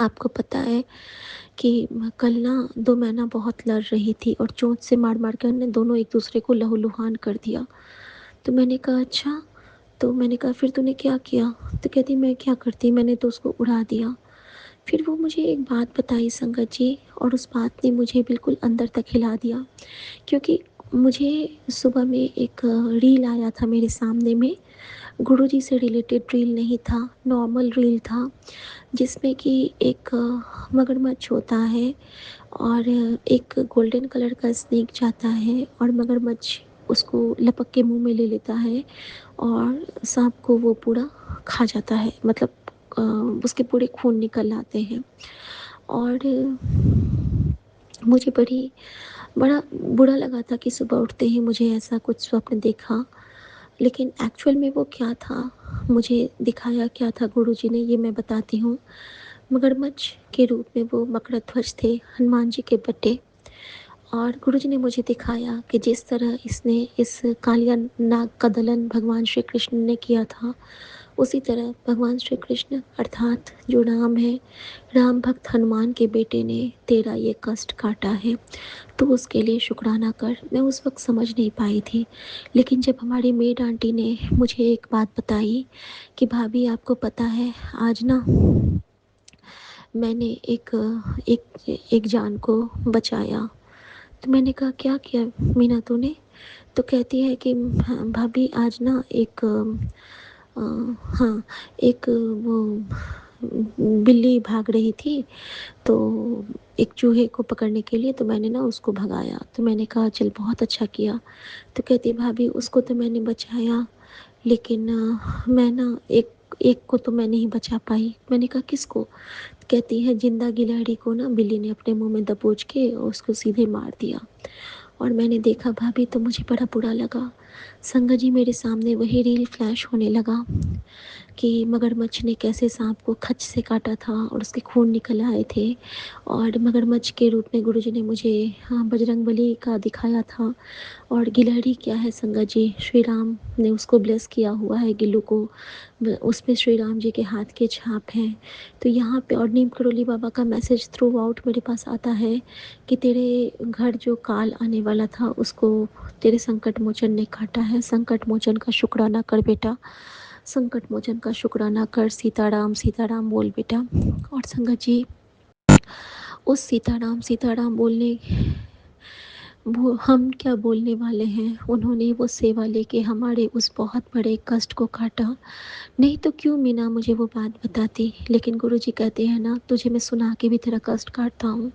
आपको पता है कि कल ना दो मैना बहुत लड़ रही थी और चोंच से मार मार कर ने दोनों एक दूसरे को लहूलुहान कर दिया। तो मैंने कहा अच्छा, तो मैंने कहा फिर तूने क्या किया? तो कहती मैं क्या करती, मैंने तो उसको उड़ा दिया। फिर वो मुझे एक बात बताई संगत जी, और उस बात ने मुझे बिल्कुल अंदर तक हिला दिया। क्योंकि मुझे सुबह में एक रील आया था मेरे सामने में, गुरुजी से रिलेटेड रील नहीं था, नॉर्मल रील था, जिसमें कि एक मगरमच्छ होता है और एक गोल्डन कलर का स्नेक जाता है और मगरमच्छ उसको लपक के मुंह में ले लेता है और सांप को वो पूरा खा जाता है, मतलब उसके पूरे खून निकल आते हैं। और मुझे बड़ा बुरा लगा था कि सुबह उठते ही मुझे ऐसा कुछ स्वप्न देखा। लेकिन एक्चुअल में वो क्या था, मुझे दिखाया क्या था गुरुजी ने, ये मैं बताती हूँ। मगरमच्छ के रूप में वो मकरध्वज थे, हनुमान जी के बेटे। और गुरुजी ने मुझे दिखाया कि जिस तरह इसने इस कालिया नाग का दलन भगवान श्री कृष्ण ने किया था, उसी तरह भगवान श्री कृष्ण अर्थात जो राम है, राम भक्त हनुमान के बेटे ने तेरा ये कष्ट काटा है, तो उसके लिए शुक्राना कर। मैं उस वक्त समझ नहीं पाई थी, लेकिन जब हमारी मेड आंटी ने मुझे एक बात बताई कि भाभी आपको पता है आज ना मैंने एक एक एक जान को बचाया। तो मैंने कहा क्या किया मीना तूने? तो कहती है कि हाँ, भाभी आज ना एक हाँ, एक वो बिल्ली भाग रही थी, तो एक चूहे को पकड़ने के लिए, तो मैंने ना उसको भगाया। तो मैंने कहा चल बहुत अच्छा किया। तो कहती भाभी उसको तो मैंने बचाया, लेकिन मैं ना एक एक को तो मैं नहीं बचा पाई। मैंने कहा किसको? कहती है जिंदा गिलहरी को ना बिल्ली ने अपने मुंह में दबोच के उसको सीधे मार दिया। और मैंने देखा भाभी तो मुझे बड़ा बुरा लगा। संगत जी मेरे सामने वही रील फ्लैश होने लगा कि मगरमच्छ ने कैसे सांप को खच्च से काटा था और उसके खून निकल आए थे। और मगरमच्छ के रूप में गुरुजी ने मुझे हाँ बजरंगबली का दिखाया था। और गिलहरी क्या है संगत जी, श्री राम ने उसको ब्लेस किया हुआ है गिल्लू को, उसमें श्री राम जी के हाथ के छाप हैं। तो यहाँ पे और नीम करोली बाबा का मैसेज थ्रू आउट मेरे पास आता है कि तेरे घर जो काल आने वाला था उसको तेरे संकट मोचन ने काटा है। संकट मोचन का शुक्राना कर बेटा। संकट मोचन का शुक्राना कर, सीताराम सीताराम बोल बेटा। और संगत जी, उस सीताराम सीताराम बोलने वो हम क्या बोलने वाले हैं, उन्होंने वो सेवा लेके हमारे उस बहुत बड़े कष्ट को काटा। नहीं तो क्यों मीना मुझे वो बात बताती, लेकिन गुरुजी कहते हैं ना, तुझे मैं सुना के भी तेरा कष्ट काटता हूँ।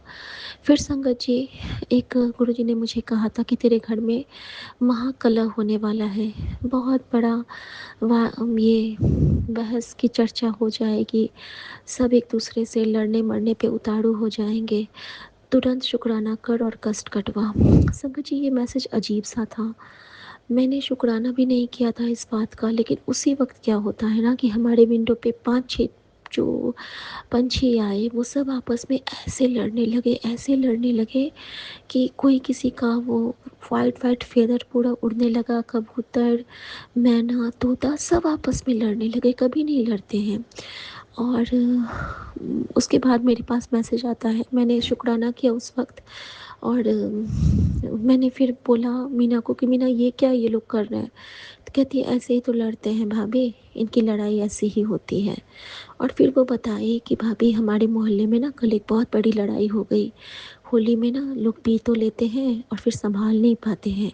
फिर संगत जी, एक गुरुजी ने मुझे कहा था कि तेरे घर में महाकलह होने वाला है, बहुत बड़ा ये बहस की चर्चा हो जाएगी, सब एक दूसरे से लड़ने मरने पे उतारू हो जाएंगे, तुरंत शुक्राना कर और कष्ट कटवा। संगत जी, ये मैसेज अजीब सा था, मैंने शुक्राना भी नहीं किया था इस बात का, लेकिन उसी वक्त क्या होता है ना कि हमारे विंडो पे 5-6 जो पंछी आए, वो सब आपस में ऐसे लड़ने लगे, ऐसे लड़ने लगे कि कोई किसी का वो वाइट वाइट फेदर पूरा उड़ने लगा, कबूतर, मैना, तोता सब आपस में लड़ने लगे, कभी नहीं लड़ते हैं। और उसके बाद मेरे पास मैसेज आता है, मैंने शुक्राना किया उस वक्त, और मैंने फिर बोला मीना को कि मीना ये क्या ये लोग कर रहे हैं, तो कहती है ऐसे ही तो लड़ते हैं भाभी, इनकी लड़ाई ऐसी ही होती है। और फिर वो बताई कि भाभी हमारे मोहल्ले में ना कल एक बहुत बड़ी लड़ाई हो गई, होली में ना लोग पी तो लेते हैं और फिर संभाल नहीं पाते हैं,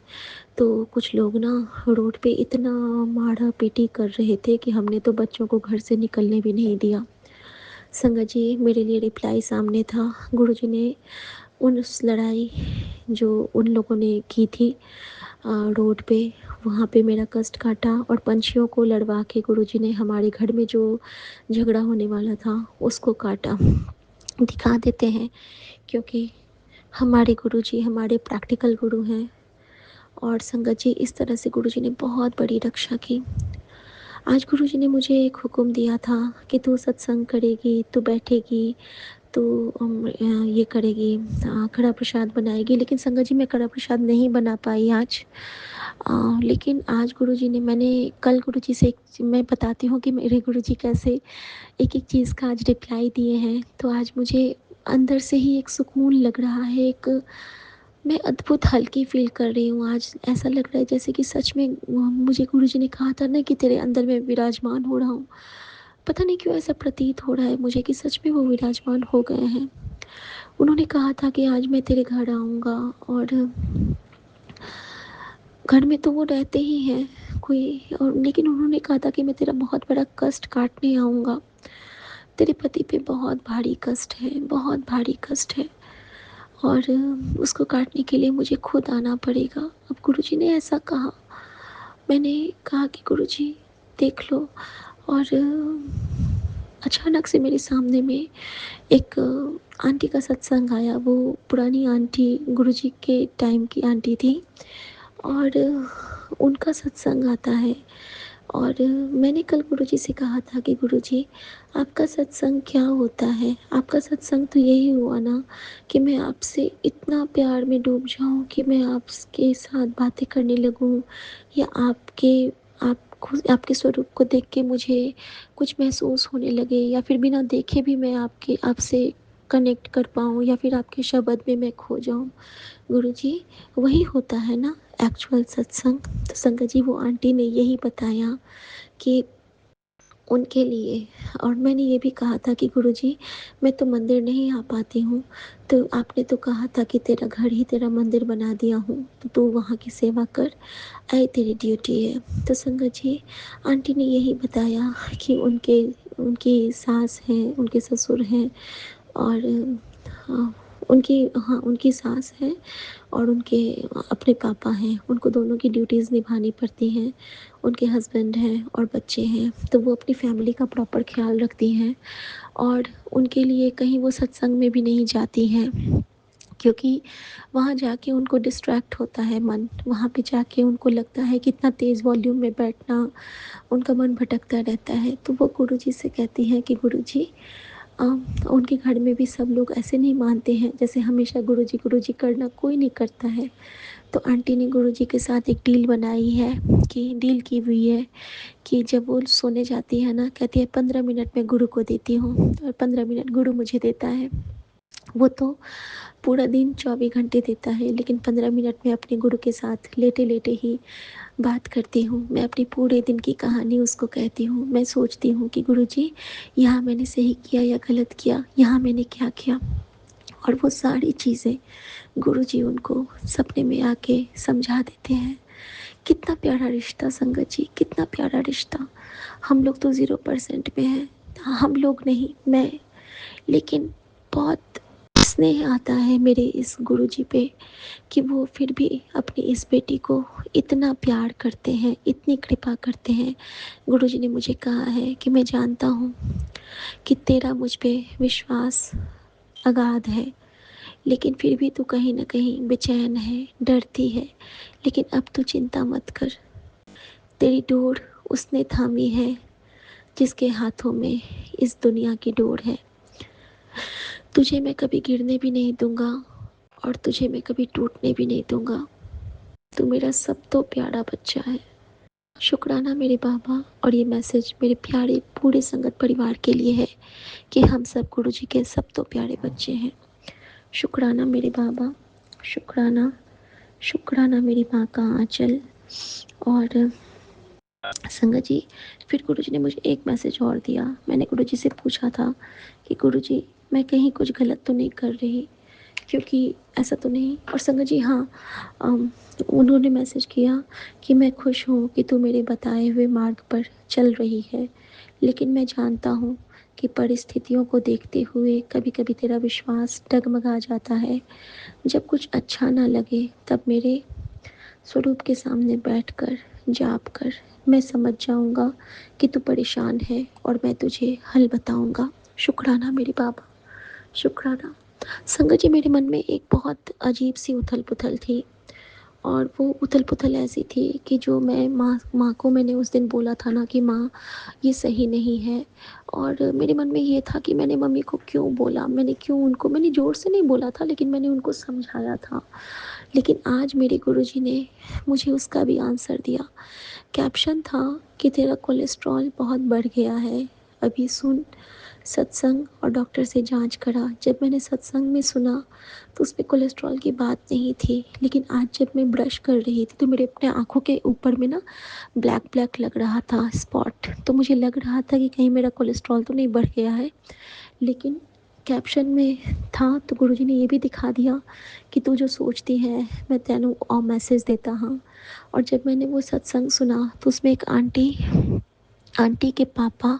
तो कुछ लोग ना रोड पे इतना मारा पीटी कर रहे थे कि हमने तो बच्चों को घर से निकलने भी नहीं दिया। संगत जी, मेरे लिए रिप्लाई सामने था, गुरुजी ने उस लड़ाई जो उन लोगों ने की थी रोड पे, वहाँ पे मेरा कष्ट काटा, और पंछियों को लड़वा के गुरुजी ने हमारे घर में जो झगड़ा होने वाला था उसको काटा। दिखा देते हैं, क्योंकि हमारे गुरुजी हमारे प्रैक्टिकल गुरु हैं। और संगत जी, इस तरह से गुरुजी ने बहुत बड़ी रक्षा की। आज गुरुजी ने मुझे एक हुक्म दिया था कि तू सत्संग करेगी, तू बैठेगी, तो ये करेगी, कड़ा प्रसाद बनाएगी। लेकिन संगत जी, मैं कड़ा प्रसाद नहीं बना पाई आज। लेकिन आज गुरुजी ने, मैंने कल गुरुजी से मैं बताती हूँ कि मेरे गुरुजी कैसे एक एक चीज़ का आज रिप्लाई दिए हैं। तो आज मुझे अंदर से ही एक सुकून लग रहा है, एक मैं अद्भुत हल्की फील कर रही हूँ। आज ऐसा लग रहा है जैसे कि सच में मुझे गुरुजी ने कहा था ना कि तेरे अंदर मैं विराजमान हो रहा हूँ। पता नहीं क्यों ऐसा प्रतीत हो रहा है मुझे कि सच में वो विराजमान हो गए हैं। उन्होंने कहा था कि आज मैं तेरे घर आऊँगा, और घर में तो वो रहते ही हैं कोई, और लेकिन उन्होंने कहा था कि मैं तेरा बहुत बड़ा कष्ट काटने आऊँगा। तेरे पति पे बहुत भारी कष्ट है, बहुत भारी कष्ट है, और उसको काटने के लिए मुझे खुद आना पड़ेगा। अब गुरुजी ने ऐसा कहा, मैंने कहा कि गुरुजी देख लो। और अचानक से मेरे सामने में एक आंटी का सत्संग आया, वो पुरानी आंटी, गुरुजी के टाइम की आंटी थी, और उनका सत्संग आता है। और मैंने कल गुरुजी से कहा था कि गुरुजी, आपका सत्संग क्या होता है, आपका सत्संग तो यही हुआ ना कि मैं आपसे इतना प्यार में डूब जाऊं कि मैं आपके साथ बातें करने लगूं, या आप खुद आपके स्वरूप को देख के मुझे कुछ महसूस होने लगे, या फिर बिना देखे भी मैं आपसे कनेक्ट कर पाऊँ, या फिर आपके शब्द में मैं खो जाऊँ। गुरुजी, वही होता है ना एक्चुअल सत्संग। तो संगत जी, वो आंटी ने यही बताया कि उनके लिए, और मैंने ये भी कहा था कि गुरुजी, मैं तो मंदिर नहीं आ पाती हूँ, तो आपने तो कहा था कि तेरा घर ही तेरा मंदिर बना दिया हूँ, तो तू वहाँ की सेवा कर, आई तेरी ड्यूटी है। तो संगत जी, आंटी ने यही बताया कि उनकी सास हैं, उनके ससुर हैं, और हाँ, उनकी सास है, और उनके अपने पापा हैं, उनको दोनों की ड्यूटीज़ निभानी पड़ती हैं, उनके हस्बैंड हैं और बच्चे हैं, तो वो अपनी फैमिली का प्रॉपर ख्याल रखती हैं। और उनके लिए कहीं वो सत्संग में भी नहीं जाती हैं, क्योंकि वहाँ जाके उनको डिस्ट्रैक्ट होता है मन, वहाँ पे जाके उनको लगता है कि इतना तेज़ वॉल्यूम में बैठना, उनका मन भटकता रहता है। तो वो गुरुजी से कहती हैं कि गुरुजी, उनके घर में भी सब लोग ऐसे नहीं मानते हैं, जैसे हमेशा गुरुजी गुरुजी करना कोई नहीं करता है। तो आंटी ने गुरुजी के साथ एक डील बनाई है, कि डील की हुई है कि जब वो सोने जाती है ना, कहती है 15 मिनट में गुरु को देती हूँ, और 15 मिनट गुरु मुझे देता है। वो तो पूरा दिन 24 घंटे देता है, लेकिन 15 मिनट में अपने गुरु के साथ लेटे-लेटे ही बात करती हूँ। मैं अपने पूरे दिन की कहानी उसको कहती हूँ। मैं सोचती हूँ कि गुरुजी, यहाँ मैंने सही किया या गलत किया, यहाँ मैंने क्या किया, और वो सारी चीज़ें गुरुजी उनको सपने में आके समझा देते हैं। कितना प्यारा रिश्ता संगत जी, कितना प्यारा रिश्ता। हम लोग तो 0% पे हैं, हम लोग नहीं, मैं, लेकिन बहुत स्नेह आता है मेरे इस गुरुजी पे कि वो फिर भी अपनी इस बेटी को इतना प्यार करते हैं, इतनी कृपा करते हैं। गुरुजी ने मुझे कहा है कि मैं जानता हूँ कि तेरा मुझ पे विश्वास अगाध है, लेकिन फिर भी तू कहीं ना कहीं बेचैन है, डरती है, लेकिन अब तू चिंता मत कर। तेरी डोर उसने थामी है जिसके हाथों में इस दुनिया की डोर है। तुझे मैं कभी गिरने भी नहीं दूंगा और तुझे मैं कभी टूटने भी नहीं दूंगा। तू मेरा सब तो प्यारा बच्चा है। शुक्राना मेरे बाबा। और ये मैसेज मेरे प्यारे पूरे संगत परिवार के लिए है कि हम सब गुरु जी के सब तो प्यारे बच्चे हैं। शुक्राना मेरे बाबा, शुक्राना, शुक्राना मेरी माँ का आंचल। और संगत जी, फिर गुरुजी ने मुझे एक मैसेज और दिया। मैंने गुरुजी से पूछा था कि गुरुजी, मैं कहीं कुछ गलत तो नहीं कर रही, क्योंकि ऐसा तो नहीं। और संगत जी हाँ, उन्होंने मैसेज किया कि मैं खुश हूँ कि तू मेरे बताए हुए मार्ग पर चल रही है, लेकिन मैं जानता हूँ कि परिस्थितियों को देखते हुए कभी कभी तेरा विश्वास डगमगा जाता है। जब कुछ अच्छा ना लगे तब मेरे स्वरूप के सामने बैठकर जाप कर, मैं समझ जाऊंगा कि तू परेशान है और मैं तुझे हल बताऊंगा। शुक्राना मेरे बाबा, शुक्राना। संगत जी, मेरे मन में एक बहुत अजीब सी उथल पुथल थी, और वो उथल पुथल ऐसी थी कि जो मैं माँ माँ को मैंने उस दिन बोला था ना कि माँ ये सही नहीं है, और मेरे मन में ये था कि मैंने मम्मी को क्यों बोला, मैंने क्यों उनको, मैंने ज़ोर से नहीं बोला था, लेकिन मैंने उनको समझाया था। लेकिन आज मेरे गुरुजी ने मुझे उसका भी आंसर दिया। कैप्शन था कि तेरा कोलेस्ट्रॉल बहुत बढ़ गया है, अभी सुन, सत्संग और डॉक्टर से जांच करा। जब मैंने सत्संग में सुना तो उस पर कोलेस्ट्रॉल की बात नहीं थी, लेकिन आज जब मैं ब्रश कर रही थी तो मेरे अपने आँखों के ऊपर में ना ब्लैक ब्लैक लग रहा था स्पॉट, तो मुझे लग रहा था कि कहीं मेरा कोलेस्ट्रॉल तो नहीं बढ़ गया है। लेकिन कैप्शन में था तो गुरुजी ने ये भी दिखा दिया कि तू जो सोचती है मैं तेनू और मैसेज देता हाँ। और जब मैंने वो सत्संग सुना तो उसमें एक आंटी आंटी के पापा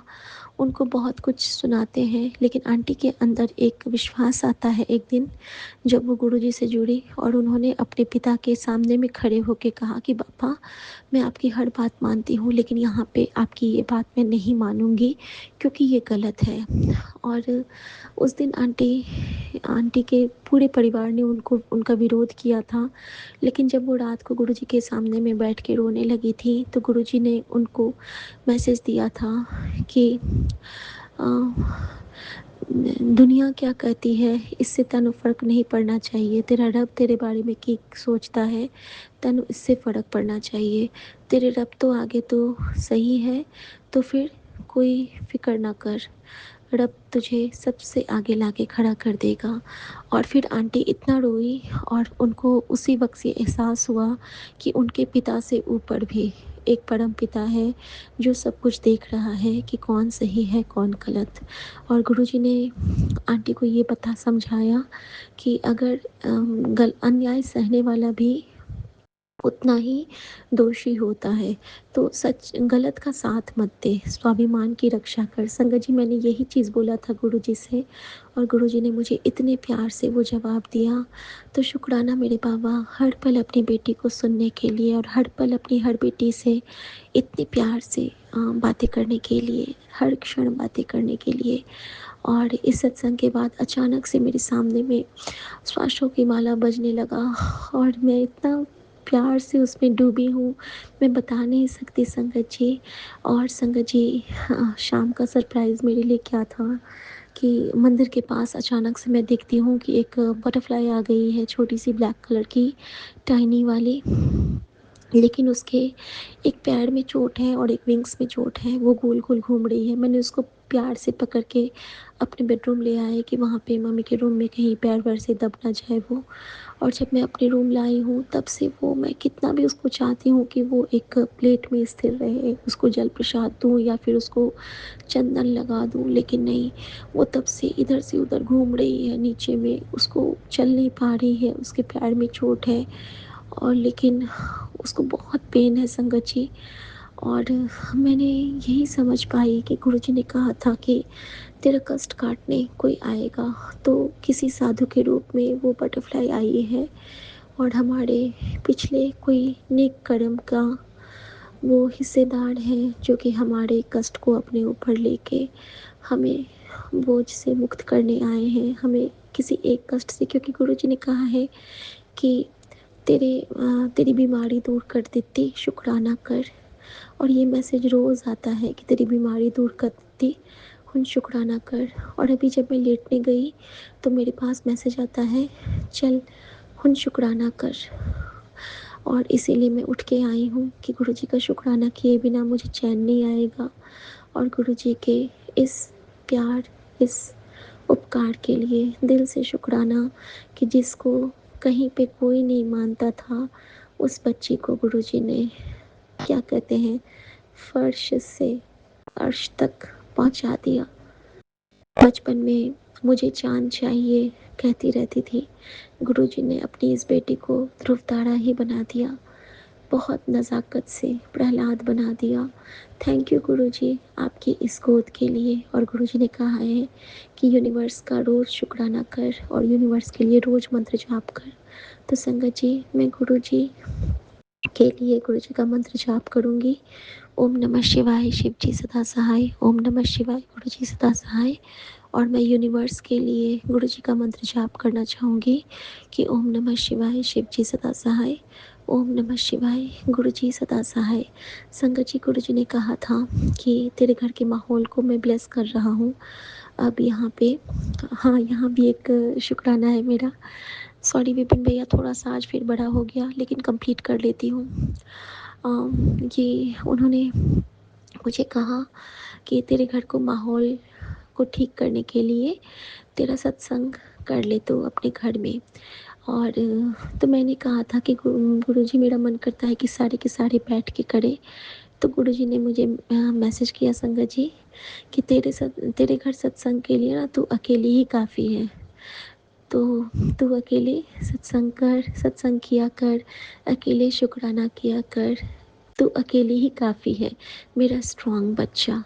उनको बहुत कुछ सुनाते हैं, लेकिन आंटी के अंदर एक विश्वास आता है एक दिन जब वो गुरुजी से जुड़ी और उन्होंने अपने पिता के सामने में खड़े होकर कहा कि पापा, मैं आपकी हर बात मानती हूँ, लेकिन यहाँ पे आपकी ये बात मैं नहीं मानूंगी क्योंकि ये गलत है। और उस दिन आंटी आंटी के पूरे परिवार ने उनको उनका विरोध किया था, लेकिन जब वो रात को गुरुजी के सामने में बैठ के रोने लगी थी तो गुरुजी ने उनको मैसेज दिया था कि दुनिया क्या कहती है इससे तनु फ़र्क नहीं पड़ना चाहिए, तेरा रब तेरे बारे में क्या सोचता है तनु इससे फ़र्क पड़ना चाहिए। तेरे रब तो आगे तो सही है, तो फिर कोई फिक्र ना कर, रब तुझे सबसे आगे लाके खड़ा कर देगा। और फिर आंटी इतना रोई और उनको उसी वक्त से एहसास हुआ कि उनके पिता से ऊपर भी एक परम पिता है जो सब कुछ देख रहा है कि कौन सही है कौन गलत। और गुरुजी ने आंटी को ये बता समझाया कि अगर अन्याय सहने वाला भी उतना ही दोषी होता है, तो सच गलत का साथ मत दे, स्वाभिमान की रक्षा कर। संगत जी, मैंने यही चीज़ बोला था गुरुजी से और गुरुजी ने मुझे इतने प्यार से वो जवाब दिया। तो शुक्राना मेरे बाबा, हर पल अपनी बेटी को सुनने के लिए और हर पल अपनी हर बेटी से इतने प्यार से बातें करने के लिए, हर क्षण बातें करने के लिए। और इस सत्संग के बाद अचानक से मेरे सामने में श्वासों की माला बजने लगा और मैं इतना प्यार से उसमें डूबी हूँ, मैं बता नहीं सकती संगत जी। और संगत जी, शाम का सरप्राइज़ मेरे लिए क्या था कि मंदिर के पास अचानक से मैं देखती हूँ कि एक बटरफ्लाई आ गई है, छोटी सी ब्लैक कलर की, टाइनी वाली। लेकिन उसके एक पैर में चोट है और एक विंग्स में चोट है, वो गोल-गोल घूम रही है। मैंने उसको प्यार से पकड़ के अपने बेडरूम ले आए कि वहाँ पे मम्मी के रूम में कहीं पैर-वैर से दब ना जाए वो। और जब मैं अपने रूम लाई हूँ तब से वो, मैं कितना भी उसको चाहती हूँ कि वो एक प्लेट में स्थिर रहे, उसको जल प्रसाद दूँ या फिर उसको चंदन लगा दूँ, लेकिन नहीं, वो तब से इधर से उधर घूम रही है नीचे में, उसको चल नहीं पा रही है, उसके पैर में चोट है और लेकिन उसको बहुत पेन है संगत जी। और मैंने यही समझ पाई कि गुरुजी ने कहा था कि तेरा कष्ट काटने कोई आएगा, तो किसी साधु के रूप में वो बटरफ्लाई आई है और हमारे पिछले कोई नेक कर्म का वो हिस्सेदार है, जो कि हमारे कष्ट को अपने ऊपर लेके हमें बोझ से मुक्त करने आए हैं, हमें किसी एक कष्ट से, क्योंकि गुरुजी ने कहा है कि तेरी बीमारी दूर कर देती, शुक्राना कर। और ये मैसेज रोज़ आता है कि तेरी बीमारी दूर कर देती, हुन शुक्राना कर। और अभी जब मैं लेटने गई तो मेरे पास मैसेज आता है, चल हुन शुक्राना कर। और इसीलिए मैं उठ के आई हूँ कि गुरुजी का शुक्राना किए बिना मुझे चैन नहीं आएगा। और गुरुजी के इस प्यार, इस उपकार के लिए दिल से शुक्राना कि जिसको कहीं पे कोई नहीं मानता था, उस बच्ची को गुरुजी ने, क्या कहते हैं, फर्श से अर्श तक पहुंचा दिया। बचपन में मुझे चाँद चाहिए कहती रहती थी, गुरुजी ने अपनी इस बेटी को ध्रुव तारा ही बना दिया, बहुत नज़ाकत से प्रहलाद बना दिया। थैंक यू गुरुजी आपकी इस गोद के लिए। और गुरुजी ने कहा है कि यूनिवर्स का रोज़ शुक्राना कर और यूनिवर्स के लिए रोज़ मंत्र जाप कर। तो संगत जी, मैं गुरुजी के लिए गुरुजी का मंत्र जाप करूँगी। ओम नमः शिवाय, शिव जी सदा सहाय। ओम नमः शिवाय, गुरु जी सदा सहाय। और मैं यूनिवर्स के लिए गुरु जी का मंत्र जाप करना चाहूँगी कि ओम नमः शिवाय, शिव जी सदा सहाय। ओम नमः शिवाय, गुरु जी सदा सहाय। संगत जी, गुरु जी ने कहा था कि तेरे घर के माहौल को मैं ब्लेस कर रहा हूँ। अब यहाँ पे, हाँ, यहाँ भी एक शुक्राना है मेरा। सॉरी विपिन भैया, थोड़ा सा आज फिर बड़ा हो गया, लेकिन कंप्लीट कर लेती हूँ। ये उन्होंने मुझे कहा कि तेरे घर को माहौल को ठीक करने के लिए तेरा सत्संग कर ले तो अपने घर में। और तो मैंने कहा था कि गुरुजी, मेरा मन करता है कि सारे के सारे बैठ के करें। तो गुरुजी ने मुझे मैसेज किया, संगत जी, कि तेरे घर सत्संग के लिए ना तू अकेली ही काफ़ी है। तो तू अकेले सत्संग कर, सत्संग किया कर, अकेले शुक्राना किया कर, तू अकेली ही काफ़ी है मेरा स्ट्रॉन्ग बच्चा।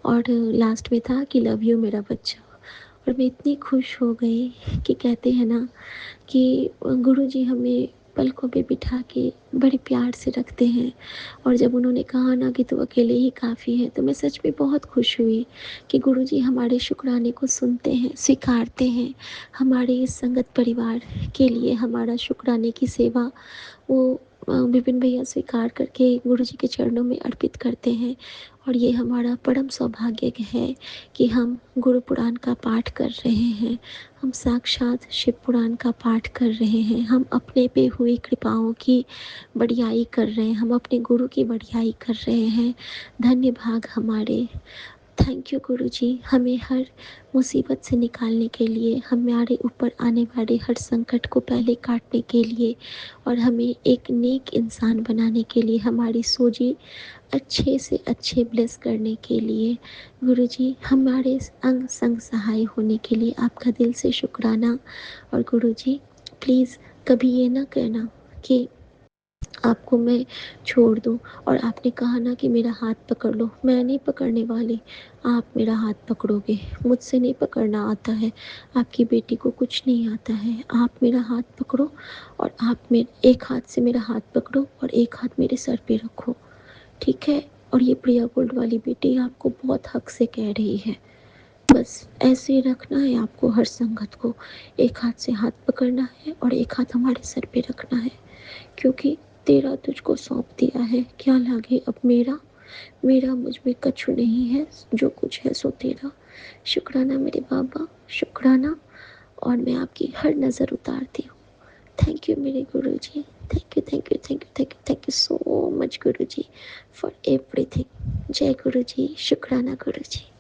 और लास्ट में था कि लव यू मेरा बच्चा। और मैं इतनी खुश हो गई कि कहते हैं ना कि गुरुजी हमें पलकों पे बिठा के बड़े प्यार से रखते हैं। और जब उन्होंने कहा ना कि तू अकेले ही काफ़ी है, तो मैं सच में बहुत खुश हुई कि गुरुजी हमारे शुक्राने को सुनते हैं, स्वीकारते हैं। हमारे इस संगत परिवार के लिए हमारा शुक्राने की सेवा वो विपिन भैया स्वीकार करके गुरुजी के चरणों में अर्पित करते हैं। और ये हमारा परम सौभाग्य है कि हम गुरु पुराण का पाठ कर रहे हैं, हम साक्षात शिव पुराण का पाठ कर रहे हैं, हम अपने पे हुई कृपाओं की बढ़ियाई कर रहे हैं, हम अपने गुरु की बढ़ियाई कर रहे हैं। धन्य भाग हमारे। थैंक यू गुरुजी, हमें हर मुसीबत से निकालने के लिए, हमारे ऊपर आने वाले हर संकट को पहले काटने के लिए और हमें एक नेक इंसान बनाने के लिए, हमारी सोची अच्छे से अच्छे ब्लेस करने के लिए। गुरुजी, हमारे अंग संग सहाय होने के लिए आपका दिल से शुक्राना। और गुरुजी, प्लीज़ कभी ये ना कहना कि आपको मैं छोड़ दूँ। और आपने कहा ना कि मेरा हाथ पकड़ लो, मैं नहीं पकड़ने वाली, आप मेरा हाथ पकड़ोगे। मुझसे नहीं पकड़ना आता है, आपकी बेटी को कुछ नहीं आता है। आप मेरा हाथ पकड़ो और आप मेरे एक हाथ से मेरा हाथ पकड़ो और एक हाथ मेरे सर पे रखो, ठीक है? और ये प्रिया गोल्ड वाली बेटी आपको बहुत हक से कह रही है, बस ऐसे ही रखना है आपको हर संगत को। एक हाथ से हाथ पकड़ना है और एक हाथ हमारे सर पे रखना है, क्योंकि तेरा तुझको सौंप दिया है, क्या लागे अब मेरा, मेरा मुझ में कछु नहीं है, जो कुछ है सो तेरा। शुक्राना मेरे बाबा, शुक्राना। और मैं आपकी हर नज़र उतारती हूँ। थैंक यू मेरे Guruji, thank you, thank you, thank you, thank you, thank you so much Guru ji for everything. जय गुरु जी, शुक्राना गुरु जी।